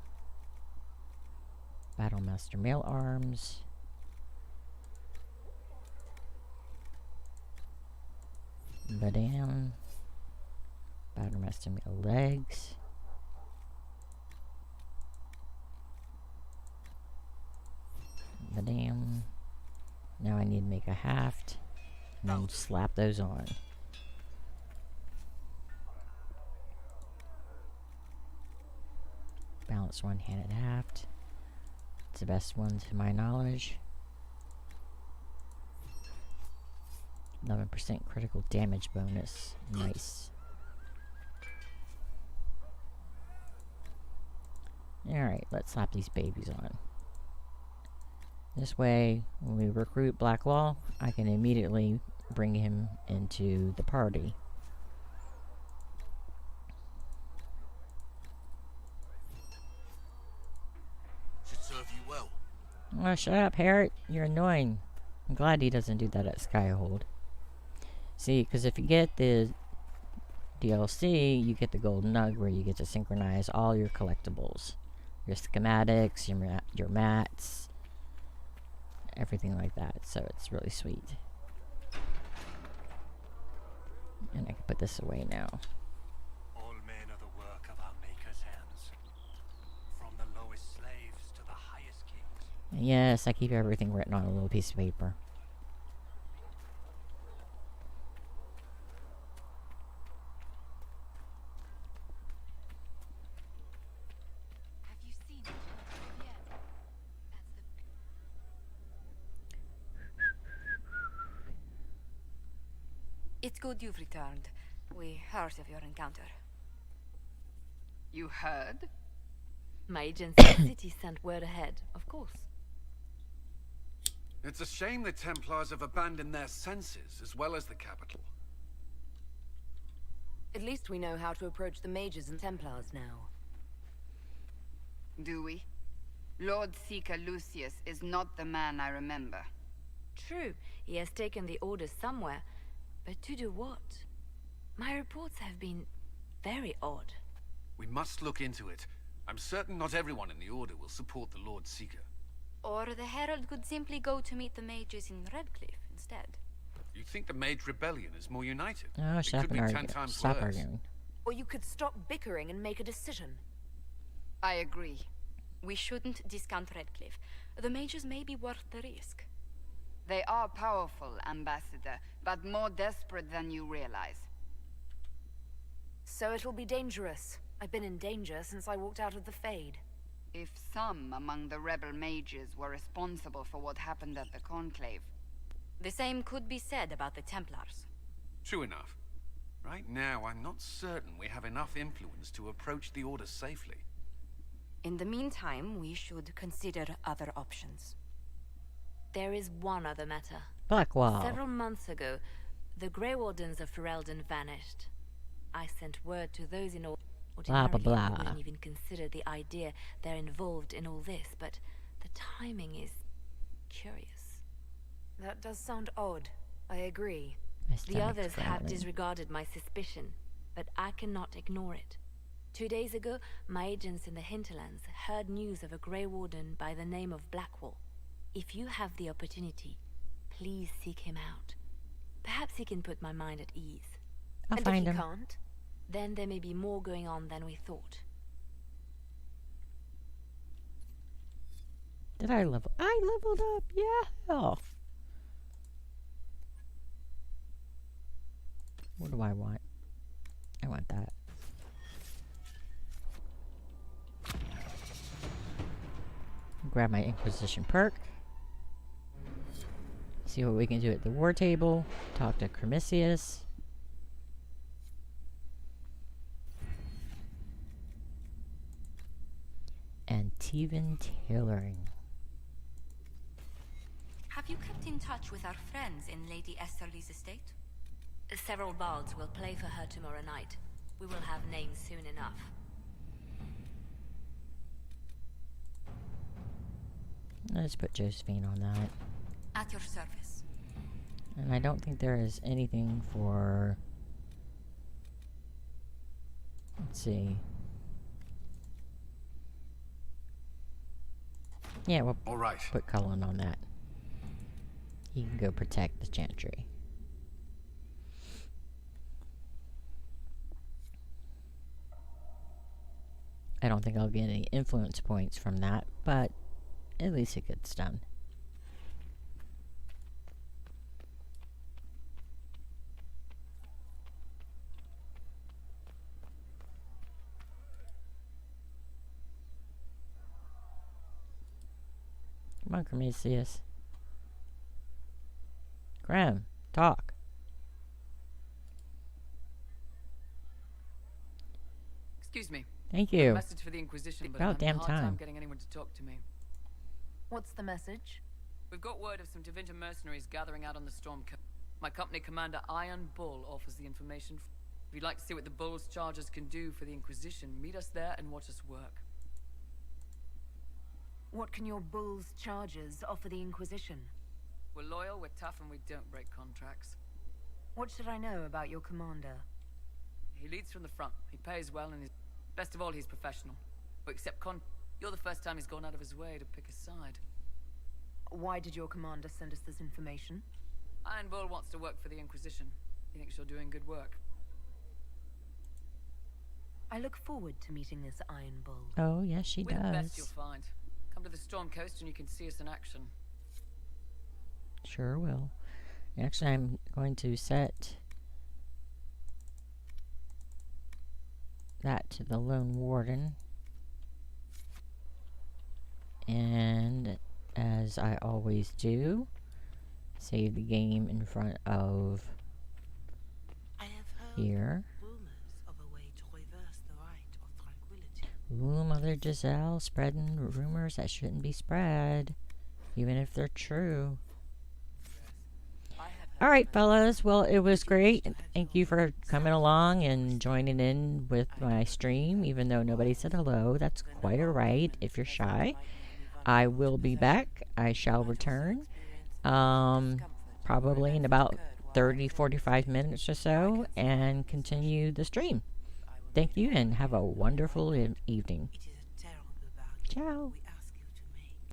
S1: Battlemaster mail arms. Badam. Battlemaster mail legs. Badam. Now I need to make a haft and then slap those on. Balance one-handed haft. It's the best one to my knowledge. 11% critical damage bonus. Nice. Alright, let's slap these babies on. This way, when we recruit Blackwall, I can immediately bring him into the party.
S2: Should serve you well.
S1: Oh, shut up, Harriet. You're annoying. I'm glad he doesn't do that at Skyhold. See, because if you get the DLC, you get the Golden Nug where you get to synchronize all your collectibles. Your schematics, your mats, everything like that. So it's really sweet. And I can put this away now.
S18: All men are the work of our Maker's hands. From the lowest slaves to the highest kings.
S1: And yes, I keep everything written on a little piece of paper.
S19: It's good you've returned. We heard of your encounter.
S14: You heard?
S5: My agents in the city sent word ahead, of course.
S20: It's a shame the Templars have abandoned their senses, as well as the capital.
S4: At least we know how to approach the mages and Templars now.
S14: Do we? Lord Seeker Lucius is not the man I remember.
S5: True, he has taken the orders somewhere, but to do what? My reports have been very odd.
S20: We must look into it. I'm certain not everyone in the Order will support the Lord Seeker.
S19: Or the Herald could simply go to meet the mages in Redcliffe instead.
S20: You think the Mage Rebellion is more united?
S1: Oh,
S20: it
S1: shut up
S20: could
S1: and
S20: be 10
S1: argue.
S20: times
S1: Stop
S20: worse.
S1: arguing.
S4: Or you could stop bickering and make a decision.
S14: I agree.
S19: We shouldn't discount Redcliffe. The mages may be worth the risk.
S14: They are powerful, Ambassador, but more desperate than you realize.
S4: So it'll be dangerous. I've been in danger since I walked out of the Fade.
S14: If some among the rebel mages were responsible for what happened at the Conclave.
S19: The same could be said about the Templars.
S20: True enough. Right now, I'm not certain we have enough influence to approach the Order safely.
S19: In the meantime, we should consider other options.
S5: There is one other matter.
S1: Blackwall.
S5: Several months ago, the Grey Wardens of Ferelden vanished. I sent word to those in order.
S1: Blah, blah,
S5: Ordinarily, I
S1: blah.
S5: wouldn't even consider the idea they're involved in all this, but the timing is curious.
S4: That does sound odd. I agree.
S1: My
S5: The
S1: stomach's
S5: others have
S1: growling.
S5: disregarded my suspicion, but I cannot ignore it. 2 days ago, my agents in the hinterlands heard news of a Grey Warden by the name of Blackwall. If you have the opportunity, please seek him out. Perhaps he can put my mind at ease.
S1: I'll
S5: And
S1: find
S5: if
S1: him.
S5: he can't, then there may be more going on than we thought.
S1: Did I level? I leveled up. Yeah. What do I want? I want that. Grab my Inquisition perk. See what we can do at the war table. Talk to Cremisius. And Teven tailoring.
S19: Have you kept in touch with our friends in Lady Esterly's estate?
S5: Several bards will play for her tomorrow night. We will have names soon enough.
S1: Let's put Josephine on that.
S19: At your service.
S1: And I don't think there is anything for... Let's see. Yeah, we'll
S20: All right.
S1: put Cullen on that. He can go protect the Chantry. I don't think I'll get any influence points from that, but at least it gets done. Come on, Cremisius. Graham, talk.
S3: Excuse me.
S1: Thank
S3: I've got
S1: you.
S3: a message for the Inquisition, but
S1: About
S3: I'm having
S1: damn
S3: a hard time
S1: time.
S3: getting anyone to talk to me.
S4: What's the message?
S3: We've got word of some Tevinter mercenaries gathering out on the Storm Coast. My company commander, Iron Bull, offers the information. If you'd like to see what the Bull's charges can do for the Inquisition, meet us there and watch us work.
S4: What can your bull's charges offer the Inquisition?
S3: We're loyal, we're tough, and we don't break contracts.
S4: What should I know about your commander?
S3: He leads from the front. He pays well, and best of all, he's professional. We accept You're the first time he's gone out of his way to pick a side.
S4: Why did your commander send us this information?
S3: Iron Bull wants to work for the Inquisition. He thinks you're doing good work.
S4: I look forward to meeting this Iron Bull.
S1: Oh, yes, she
S3: We're the best
S1: does.
S3: you'll find. Come to the Storm Coast and you can see us in action.
S1: Sure will. Actually, I'm going to set that to the Lone Warden. And as I always do, save the game in front of here. Ooh, Mother Giselle spreading rumors that shouldn't be spread, even if they're true. Alright, fellas. Well, it was great. Thank you for coming along and joining in with my stream, even though nobody said hello. That's quite alright if you're shy. I will be back. I shall return. Probably in about 30-45 minutes or so, and continue the stream. Thank you and have a wonderful evening. Ciao.